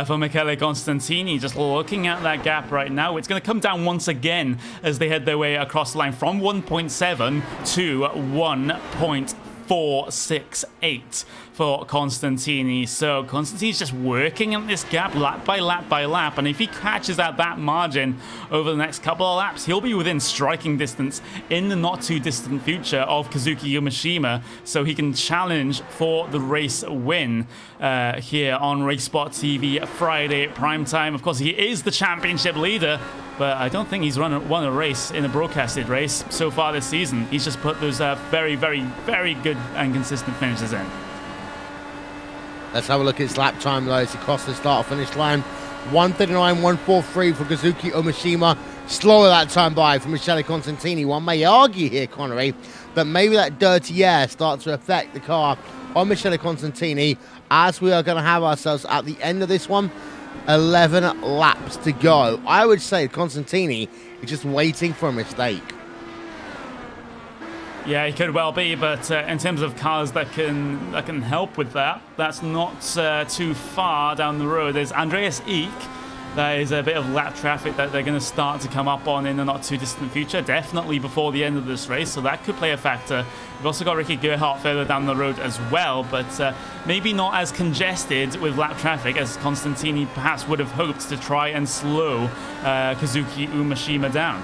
for Michele Constantini. Just looking at that gap right now, it's going to come down once again as they head their way across the line from 1.7 to 1.468 for Constantini. So Constantini's just working at this gap lap by lap by lap, and if he catches out that margin over the next couple of laps, he'll be within striking distance in the not too distant future of Kazuki Umeshima, so he can challenge for the race win here on RaceSpot TV Friday at prime time. Of course, he is the championship leader, but I don't think he's won a race in a broadcasted race so far this season. He's just put those very good and consistent finishes in. Let's have a look at his lap time, though, as he crosses the start-finish line. 1:39.143 for Kazuki Umeshima. Slower that time by for Michele Constantini. One may argue here, Connery, that maybe that dirty air starts to affect the car on Michele Constantini, as we are going to have ourselves at the end of this one 11 laps to go. I would say Constantini is just waiting for a mistake. Yeah, he could well be, but in terms of cars that can help with that, that's not too far down the road. There's Andreas Eek. That is a bit of lap traffic that they're going to start to come up on in the not too distant future, definitely before the end of this race, so that could play a factor. We've also got Ricky Gerhardt further down the road as well, but maybe not as congested with lap traffic as Constantini perhaps would have hoped to try and slow Kazuki Umeshima down.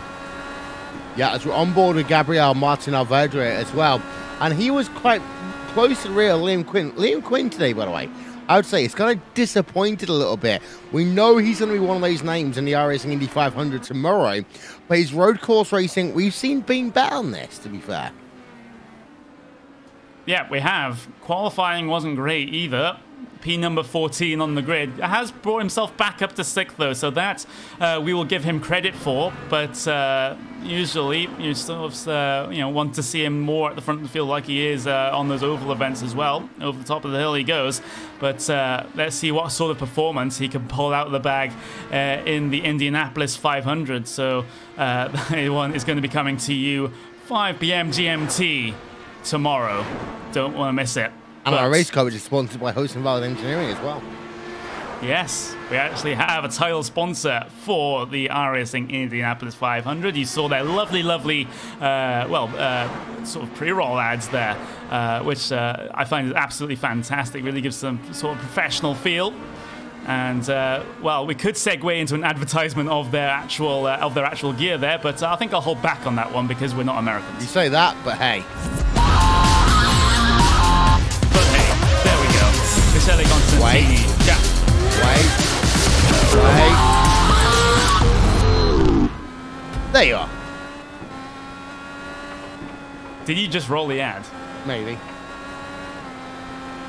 Yeah, as we're on board with Gabriel Martin Alvedre as well. And he was quite close to the rear of Liam Quinn. Liam Quinn today, by the way, I would say it's kind of disappointed a little bit. We know he's going to be one of those names in the iRacing Indy 500 tomorrow, but his road course racing, we've seen being better on this, to be fair. Yeah, we have. Qualifying wasn't great either. P number 14 on the grid has brought himself back up to 6th, though, so that we will give him credit for. But usually you sort of want to see him more at the front of the field like he is on those oval events as well. Over the top of the hill he goes. But let's see what sort of performance he can pull out of the bag in the Indianapolis 500. So that one is going to be coming to you 5 p.m. GMT tomorrow. Don't want to miss it. And our race coverage is sponsored by Host and Valid Engineering as well. Yes, we actually have a title sponsor for the iRacing Indianapolis 500. You saw their lovely, sort of pre-roll ads there, which I find is absolutely fantastic. Really gives some sort of professional feel. And well, we could segue into an advertisement of their actual gear there, but I think I'll hold back on that one because we're not Americans. You say that, but hey. Michele Constantini. Wait. There you are. Did you just roll the ad? Maybe.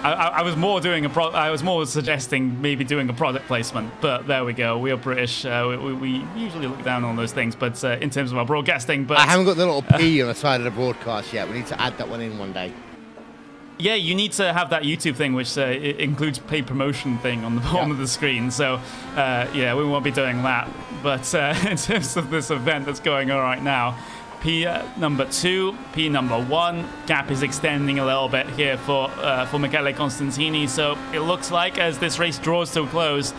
I was more doing I was more suggesting maybe doing a product placement, but there we go. We are British. We usually look down on those things, but in terms of our broadcasting, but I haven't got the little P on the side of the broadcast yet. We need to add that one in one day. Yeah, you need to have that YouTube thing, which it includes paid promotion thing on the bottom of the screen. So, yeah, we won't be doing that. But in terms of this event that's going on right now, P number 2, P number 1. Gap is extending a little bit here for Michele Constantini. So it looks like as this race draws to a close,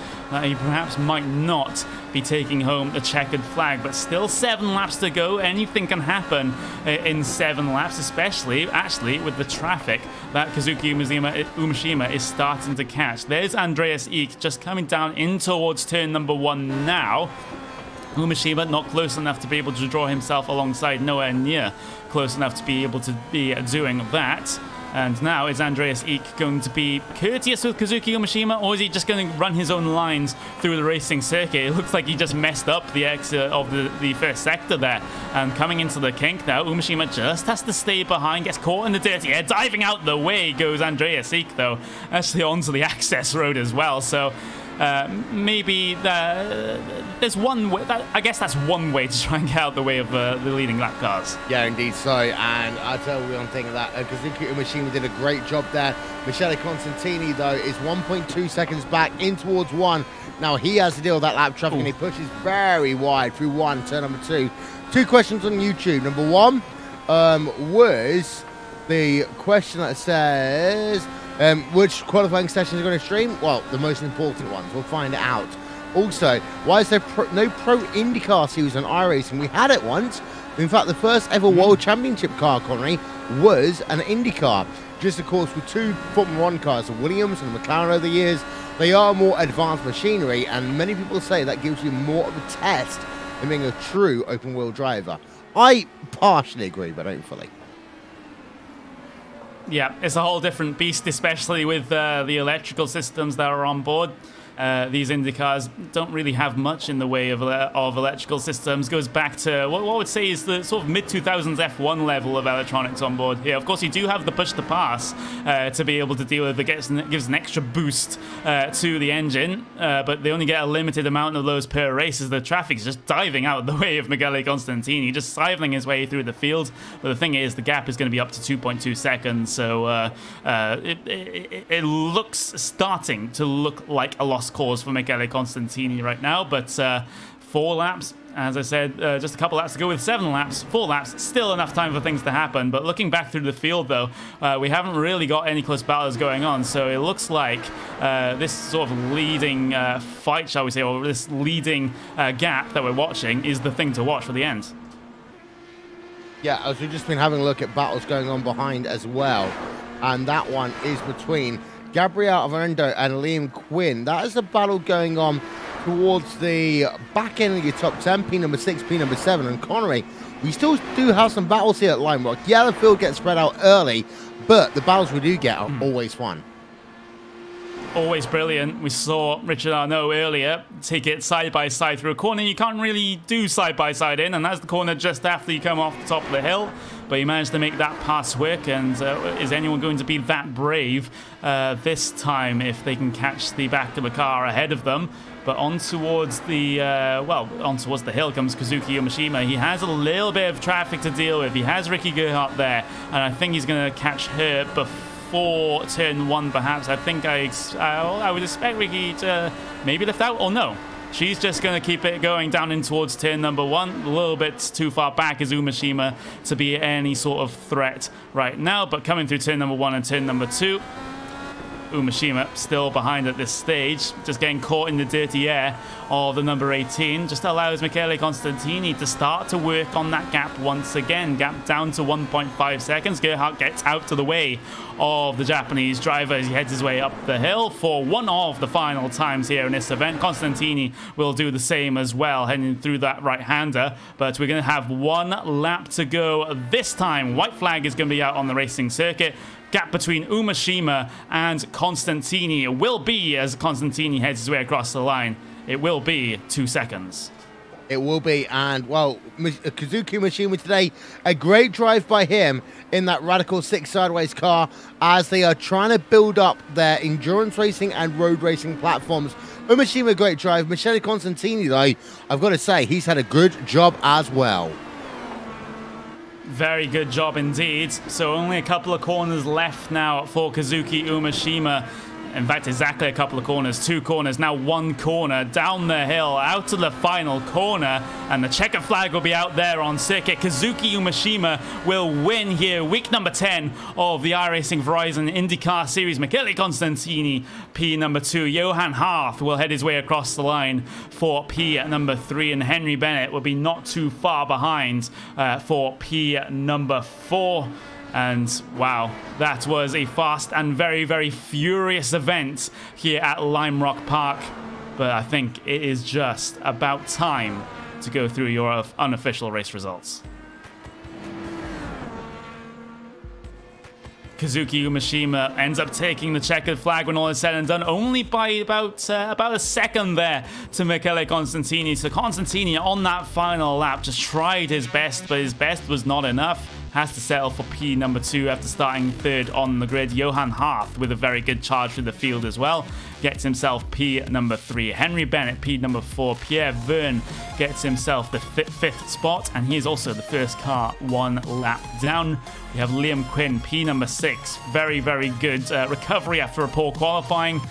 he perhaps might not be taking home the checkered flag. But still 7 laps to go. Anything can happen in 7 laps, especially actually with the traffic that Kazuki Umeshima is starting to catch. There's Andreas Eek just coming down in towards turn number 1 now. Umeshima not close enough to be able to draw himself alongside, nowhere near close enough to be able to be doing that. And now is Andreas Eek going to be courteous with Kazuki Umeshima, or is he just going to run his own lines through the racing circuit? It looks like he just messed up the exit of the first sector there. And coming into the kink now, Umeshima just has to stay behind, gets caught in the dirty air. Diving out the way goes Andreas Eek, though, actually onto the access road as well. So maybe there's one way, I guess that's one way to try and get out the way of the leading lap cars. Yeah, indeed so. And I'll tell you one thing of that. Kazuki Umeshima did a great job there. Michele Constantini, though, is 1.2 seconds back in towards 1. Now he has to deal with that lap traffic, and he pushes very wide through 1, turn number 2. 2 questions on YouTube. Number 1 was the question that says, which qualifying sessions are going to stream? Well, the most important ones. We'll find it out. Also, why is there no Pro IndyCar series on iRacing? We had it once. In fact, the first ever World Championship car, Connery, was an IndyCar. Just, of course, with 2 Formula 1 cars, the Williams and the McLaren over the years. They are more advanced machinery, and many people say that gives you more of a test in being a true open-wheel driver. I partially agree, but don't fully. Yeah, it's a whole different beast, especially with the electrical systems that are on board. These IndyCars don't really have much in the way of electrical systems. Goes back to what I would say is the sort of mid-2000s F1 level of electronics on board here. Of course, you do have the push-to-pass to be able to deal with it. Gives an extra boost to the engine, but they only get a limited amount of those per race as the traffic is just diving out of the way of Michele Constantini, just siphoning his way through the field. But the thing is, the gap is going to be up to 2.2 seconds, so it looks starting to look like a lost cause for Michele Constantini right now, but 4 laps, as I said, just a couple laps to go with 7 laps, 4 laps, still enough time for things to happen. But looking back through the field, though, we haven't really got any close battles going on, so it looks like this sort of leading fight, shall we say, or this leading gap that we're watching is the thing to watch for the end. Yeah, as we've just been having a look at battles going on behind as well, and that one is between Gabriel Arendo and Liam Quinn. That is a battle going on towards the back end of your top 10, P number 6, P number 7. And Connery, we still do have some battles here at Lime Rock. Yeah, the field gets spread out early, but the battles we do get are always fun. Always brilliant. We saw Richard Arnault earlier take it side by side through a corner. You can't really do side by side in, and that's the corner just after you come off the top of the hill. But he managed to make that pass work, and is anyone going to be that brave this time if they can catch the back of the car ahead of them? But on towards the hill comes Kazuki Umeshima. He has a little bit of traffic to deal with. He has Ricky Gerhardt there, and I think he's going to catch her before turn 1, perhaps. I think I would expect Ricky to maybe lift out, or no. She's just going to keep it going down in towards turn number 1. A little bit too far back is Umeshima to be any sort of threat right now. But coming through turn number 1 and turn number 2, Umeshima still behind at this stage, just getting caught in the dirty air of the number 18. Just allows Michele Constantini to start to work on that gap once again. Gap down to 1.5 seconds. Gerhardt gets out to the way of the Japanese driver as he heads his way up the hill for one of the final times here in this event. Constantini will do the same as well, heading through that right-hander. But we're going to have 1 lap to go this time. White flag is going to be out on the racing circuit. Gap between Umeshima and Constantini will be, as Constantini heads his way across the line, it will be 2 seconds. It will be, and well, Kazuki Mishima today, a great drive by him in that Radical 6 sideways car as they are trying to build up their endurance racing and road racing platforms. Umeshima, great drive. Michele Constantini, though, I've got to say, he's had a good job as well. Very good job indeed. So only a couple of corners left now for Kazuki Umeshima. In fact, exactly a couple of corners, 2 corners, now 1 corner, down the hill, out to the final corner, and the checkered flag will be out there on circuit. Kazuki Umeshima will win here, week number 10 of the iRacing Verizon IndyCar Series. Michele Constantini, P number 2. Johan Harth will head his way across the line for P number 3, and Henry Bennett will be not too far behind for P number 4. And wow, that was a fast and very, very furious event here at Lime Rock Park. But I think it is just about time to go through your unofficial race results. Kazuki Umeshima ends up taking the checkered flag when all is said and done, only by about a second there to Michele Constantini. So Constantini on that final lap just tried his best, but his best was not enough. Has to settle for P number 2 after starting 3rd on the grid. Johan Harth with a very good charge through the field as well. Gets himself P number 3. Henry Bennett, P number 4. Pierre Verne gets himself the 5th spot, and he is also the first car 1 lap down. We have Liam Quinn, P number 6. Very, very good recovery after a poor qualifying.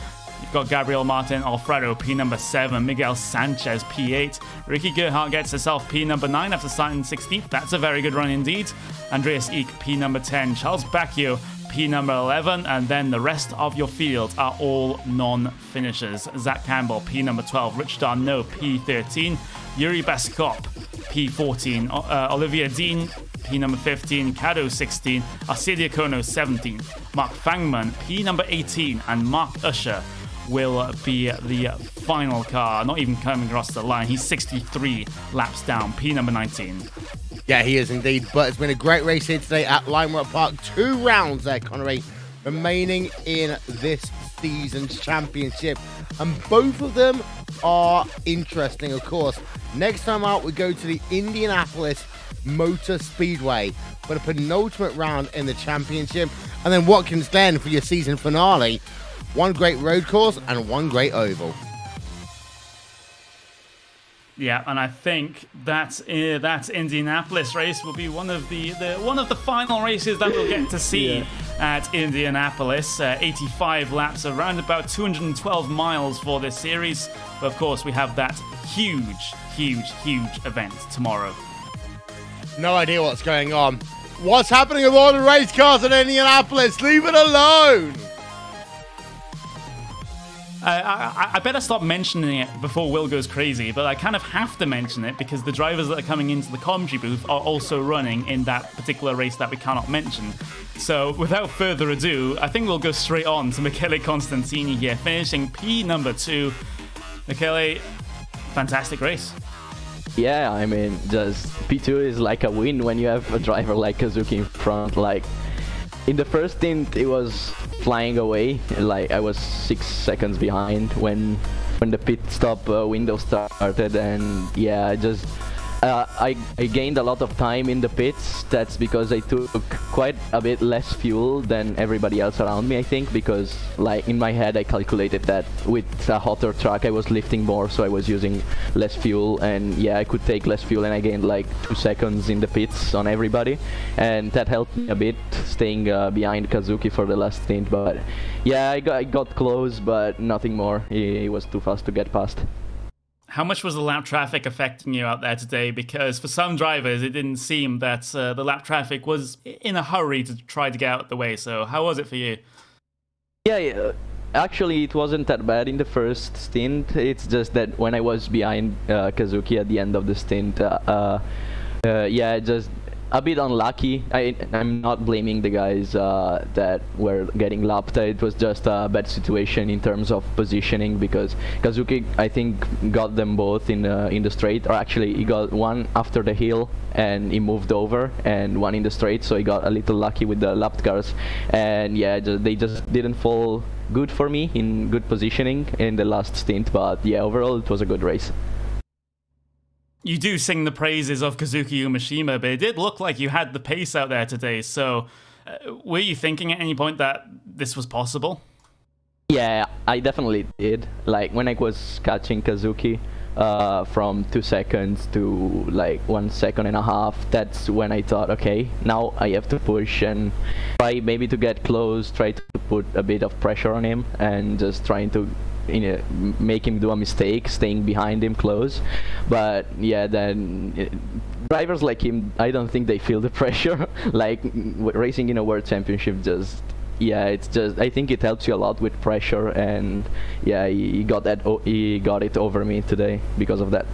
You've got Gabriel Martin Alfredo, P number 7. Miguel Sanchez, P8. Ricky Gerhardt gets himself P number 9 after starting 16th. That's a very good run indeed. Andreas Eek, P number 10. Charles Bacchio, P number 11. And then the rest of your field are all non-finishers. Zach Campbell, P number 12. Rich Darno, P13. Yuri Baskop, P14. Olivia Dean, P number 15, Kado 16, Arcadia Kono 17, Mark Fangman, P number 18, and Mark Usher will be the final car, not even coming across the line. He's 63 laps down, P number 19. Yeah, he is indeed, but it's been a great race here today at Lime Rock Park. 2 rounds there, Connery, remaining in this season's championship, and both of them are interesting, of course. Next time out, we go to the Indianapolis Motor Speedway for the penultimate round in the championship, and then Watkins Glen for your season finale. 1 great road course and 1 great oval. Yeah, and I think that Indianapolis race will be one of the final races that we'll get to see at Indianapolis. 85 laps, around about 212 miles for this series. But of course, we have that huge event tomorrow. No idea what's going on. What's happening with all the race cars in Indianapolis? Leave it alone! I better stop mentioning it before Will goes crazy, but I kind of have to mention it because the drivers that are coming into the commentary booth are also running in that particular race that we cannot mention. So without further ado, I think we'll go straight on to Michele Constantini here, finishing P number 2. Michele, fantastic race. Yeah, I mean, just P2 is like a win when you have a driver like Kazuki in front. Like, in the first stint, it was flying away. Like, I was 6 seconds behind when the pit stop window started, and yeah, I gained a lot of time in the pits. That's because I took quite a bit less fuel than everybody else around me, I think, because like in my head I calculated that with a hotter track I was lifting more, so I was using less fuel, and yeah, I could take less fuel, and I gained like 2 seconds in the pits on everybody, and that helped me a bit staying behind Kazuki for the last stint. But yeah, I got close, but nothing more. He was too fast to get past. How much was the lap traffic affecting you out there today? Because for some drivers, it didn't seem that the lap traffic was in a hurry to try to get out of the way. So how was it for you? Yeah, actually, it wasn't that bad in the first stint. It's just that when I was behind Kazuki at the end of the stint, yeah, just a bit unlucky. I'm not blaming the guys that were getting lapped. It was just a bad situation in terms of positioning, because Kazuki, I think, got them both in the straight, or actually he got one after the hill and he moved over, and one in the straight, so he got a little lucky with the lapped cars. And yeah, they just didn't fall good for me in good positioning in the last stint. But yeah, overall it was a good race. You do sing the praises of Kazuki Umeshima, but it did look like you had the pace out there today. So were you thinking at any point that this was possible? Yeah, I definitely did. Like when I was catching Kazuki from 2 seconds to like 1.5 seconds, that's when I thought, okay, now I have to push and try maybe to get close, try to put a bit of pressure on him, and just trying to make him do a mistake, staying behind him close. But yeah, then drivers like him, I don't think they feel the pressure. Like racing in a world championship, just yeah, it's just, I think it helps you a lot with pressure, and yeah, he got it over me today because of that.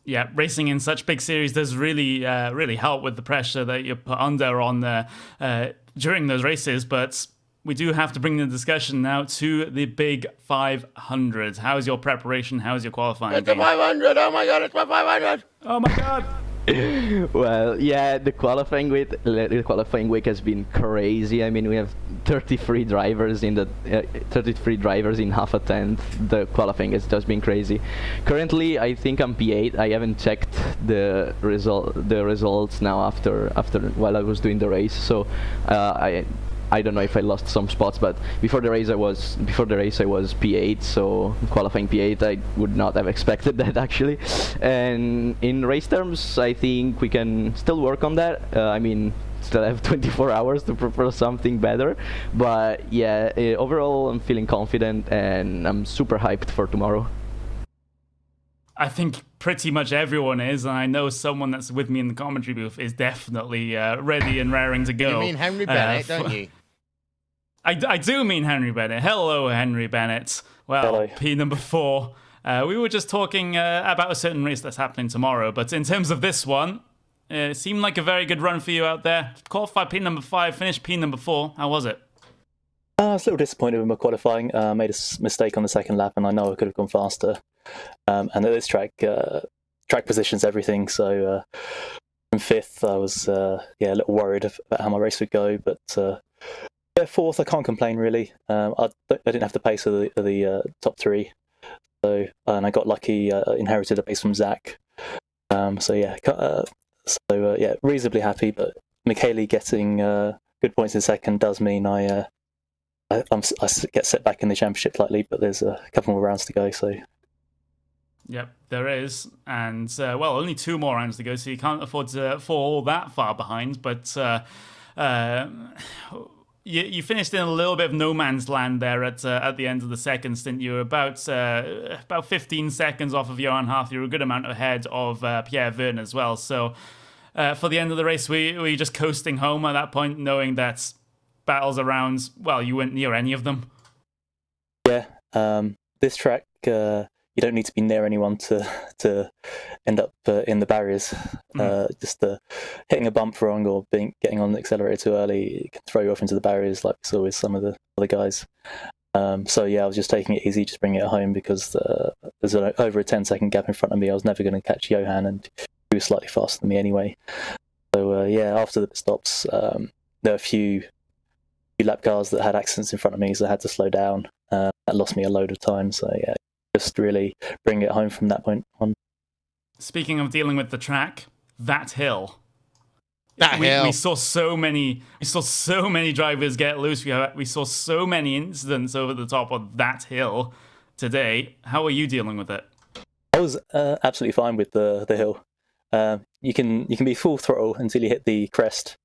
Yeah, racing in such big series does really really help with the pressure that you put under on during those races. But we do have to bring the discussion now to the big 500. How's your preparation? How's your qualifying? It's a 500! Oh my god, it's my 500! Oh my god! Well, yeah, the qualifying week has been crazy. I mean, we have 33 drivers in 33 drivers in half a tenth. The qualifying has just been crazy. Currently, I think I'm P8. I haven't checked the results now after while I was doing the race. So I don't know if I lost some spots, but before the race I was P8, so qualifying P8, I would not have expected that actually. And in race terms, I think we can still work on that. I mean, still have 24 hours to prepare something better, but yeah, overall I'm feeling confident and I'm super hyped for tomorrow. I think pretty much everyone is, and I know someone that's with me in the commentary booth is definitely ready and raring to go. You mean Henry Bennett, don't you? I do mean Henry Bennett. Hello, Henry Bennett. Well, hello. P number 4. We were just talking about a certain race that's happening tomorrow, but in terms of this one, it seemed like a very good run for you out there. Qualified P number 5, finished P number 4. How was it? I was a little disappointed with my qualifying. Made a mistake on the second lap, and I know I could have gone faster. And at this track position's everything. So from 5th, I was a little worried about how my race would go, but. 4th, I can't complain really. I didn't have the pace of the top 3, so and I got lucky. Inherited a pace from Zach. So yeah, reasonably happy. But Michele getting good points in second does mean I get set back in the championship slightly. But there's a couple more rounds to go. So. Yep, there is, and well, only 2 more rounds to go, so you can't afford to fall that far behind. But. You finished in a little bit of no man's land there at the end of the second stint. You were about 15 seconds off of Johan Harth. You were a good amount ahead of Pierre Verne as well. So for the end of the race, were you just coasting home at that point, knowing that battles around, well, you weren't near any of them? Yeah, this track, you don't need to be near anyone to end up in the barriers. Just hitting a bump wrong or getting on the accelerator too early can throw you off into the barriers, like we saw with some of the other guys. So yeah, I was just taking it easy, just bringing it home, because there's over a 10-second gap in front of me. I was never going to catch Johan, and he was slightly faster than me anyway. So yeah, after the pit stops, there were a few lap cars that had accidents in front of me, so I had to slow down. That lost me a load of time. So yeah. Just really bring it home from that point on. Speaking of dealing with the track, that hill. Hill. We saw so many drivers get loose. We saw so many incidents over the top of that hill today. How are you dealing with it? I was absolutely fine with the hill. You can be full throttle until you hit the crest,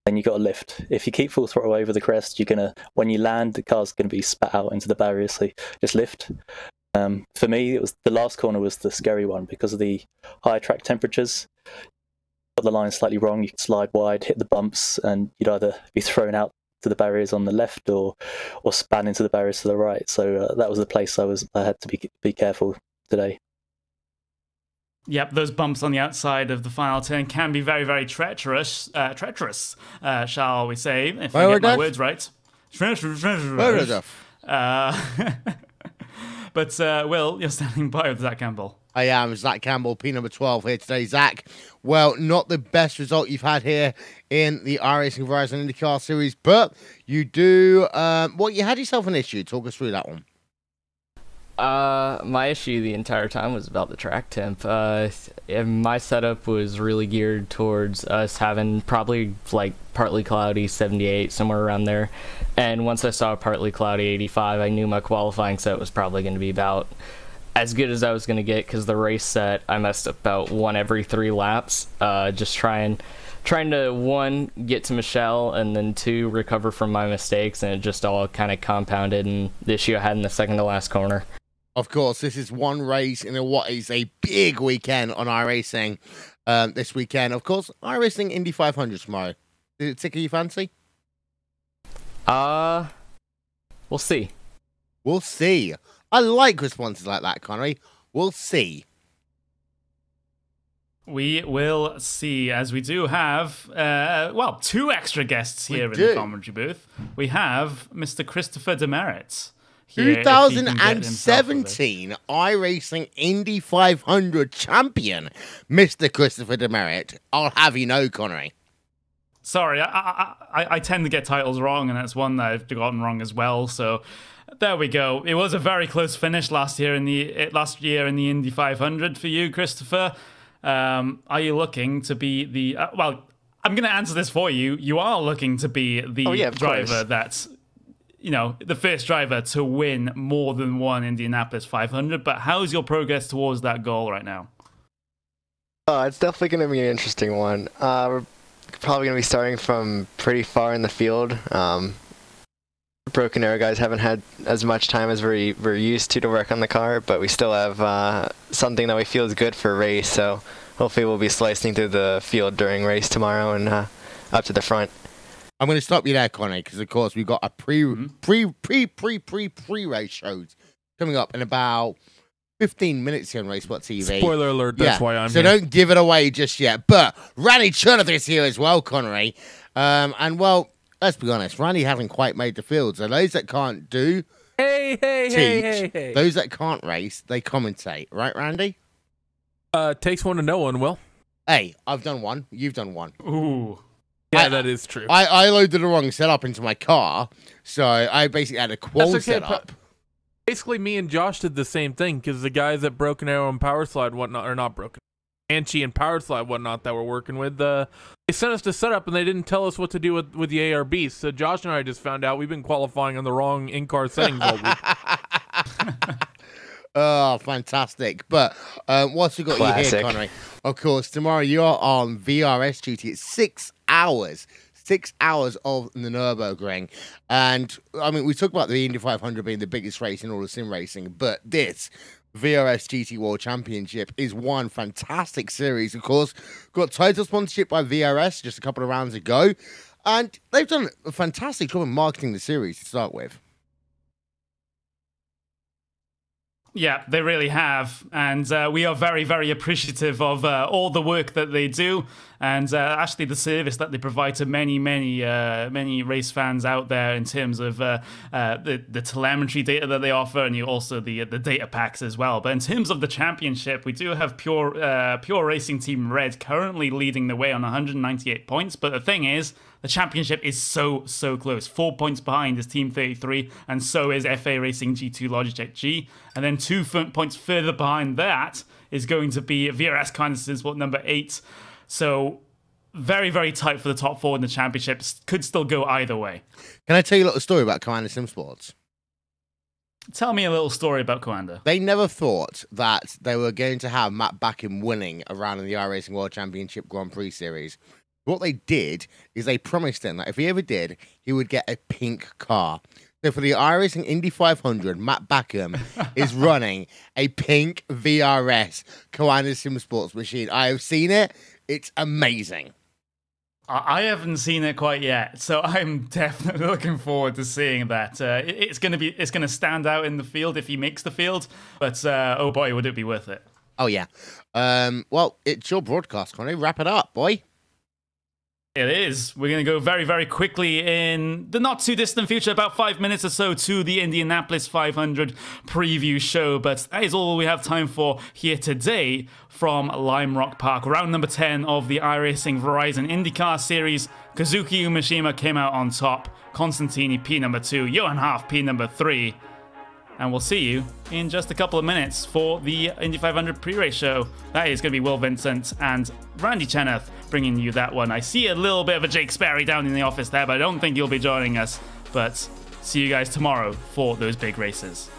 and you got to lift. If you keep full throttle over the crest, when you land, the car's gonna be spat out into the barriers. So just lift. For me, it was the last corner was the scary one because of the high track temperatures. Got the line slightly wrong, you could slide wide, hit the bumps, and you'd either be thrown out to the barriers on the left or span into the barriers to the right. So that was the place I had to be careful today. Yep, those bumps on the outside of the final turn can be very, very treacherous, shall we say, if I get my words right. But, Will, you're standing by with Zach Campbell. I am. Zach Campbell, P number 12 here today. Zach, well, not the best result you've had here in the iRacing Verizon IndyCar Series, but you do, you had yourself an issue. Talk us through that one. My issue the entire time was about the track temp. And my setup was really geared towards us having probably like partly cloudy 78, somewhere around there. And once I saw partly cloudy 85, I knew my qualifying set was probably going to be about as good as I was going to get, because the race set, I messed up about 1 every 3 laps, just trying to, 1, get to Michelle, and then 2, recover from my mistakes, and it just all kind of compounded in the issue I had in the second to last corner. Of course, this is one race in what is a big weekend on iRacing this weekend. Of course, iRacing Indy 500 tomorrow. Did it tickle your fancy? We'll see. We'll see. I like responses like that, Connery. We'll see. We will see, as we do have, 2 extra guests here in the commentary booth. We have Mr. Christopher Demerit. 2017 iRacing Indy 500 champion, Mr. Christopher Demerit. I'll have you know, Connery. Sorry, I tend to get titles wrong, and that's one that I've gotten wrong as well. So there we go. It was a very close finish last year in the Indy 500 for you, Christopher. Are you looking to be the? I'm going to answer this for you. You are looking to be the driver that's, the first driver to win more than one Indianapolis 500. But how's your progress towards that goal right now? It's definitely going to be an interesting one. We're probably going to be starting from pretty far in the field. Broken Arrow guys haven't had as much time as we're used to work on the car, but we still have something that we feel is good for a race, so hopefully we'll be slicing through the field during race tomorrow and up to the front. I'm going to stop you there, Connie, because of course we've got a pre-race shows coming up in about 15 minutes here on Racebot TV. Spoiler alert, that's why I'm here. So don't give it away just yet. But Randy Cherneth is here as well, Connery. And well, let's be honest, Randy hasn't quite made the field. So those that can't do, hey. Those that can't race, they commentate. Right, Randy? Takes one to know one, Will. Hey, I've done one. You've done one. Ooh. Yeah, that is true. I loaded the wrong setup into my car, so I basically had a qual setup. Basically, me and Josh did the same thing, because the guys at Broken Arrow and Power Slide whatnot, or not Broken, Banshee and Power Slide whatnot that we're working with, they sent us the setup and they didn't tell us what to do with the ARBs. So Josh and I just found out we've been qualifying on the wrong in-car settings all week. Oh, fantastic. But what's we got you here, Connery? Of course, tomorrow you're on VRS duty. It's 6 hours. 6 hours of the Nürburgring. And, I mean, we talk about the Indy 500 being the biggest race in all of sim racing, but this VRS GT World Championship is one fantastic series. Of course, got title sponsorship by VRS just a couple of rounds ago, and they've done a fantastic job of marketing the series to start with. Yeah, they really have, and we are very, very appreciative of all the work that they do, and actually the service that they provide to many, many race fans out there in terms of the telemetry data that they offer, and also the data packs as well. But in terms of the championship, we do have Pure Racing Team Red currently leading the way on 198 points. But the thing is, the championship is so close. 4 points behind is Team 33, and so is FA Racing G2 Logitech G. And then 2 points further behind that is going to be VRS Kindness Sport number 8. So very, very tight for the top 4 in the championships. Could still go either way. Can I tell you a little story about Commander Sim Sports? Tell me a little story about Commander. They never thought that they were going to have Matt Backham winning a round in the iRacing World Championship Grand Prix Series. What they did is they promised him that if he ever did, he would get a pink car. So for the iRacing Indy 500, Matt Backham is running a pink VRS Commander Sim Sports machine. I have seen it. It's amazing. I haven't seen it quite yet, so I'm definitely looking forward to seeing that. It's going to stand out in the field if he makes the field, but oh boy, would it be worth it. Oh yeah. Well, it's your broadcast, Connie. Wrap it up, boy. It is. We're going to go very, very quickly in the not too distant future, about 5 minutes or so, to the Indianapolis 500 preview show. But that is all we have time for here today from Lime Rock Park. Round number 10 of the iRacing Verizon IndyCar Series. Kazuki Umeshima came out on top. Constantini P number 2. Johan Haaf P number 3. And we'll see you in just a couple of minutes for the Indy 500 pre-race show. That is going to be Will Vincent and Randy Cheneth bringing you that one. I see a little bit of a Jake Sperry down in the office there, but I don't think he'll be joining us. But see you guys tomorrow for those big races.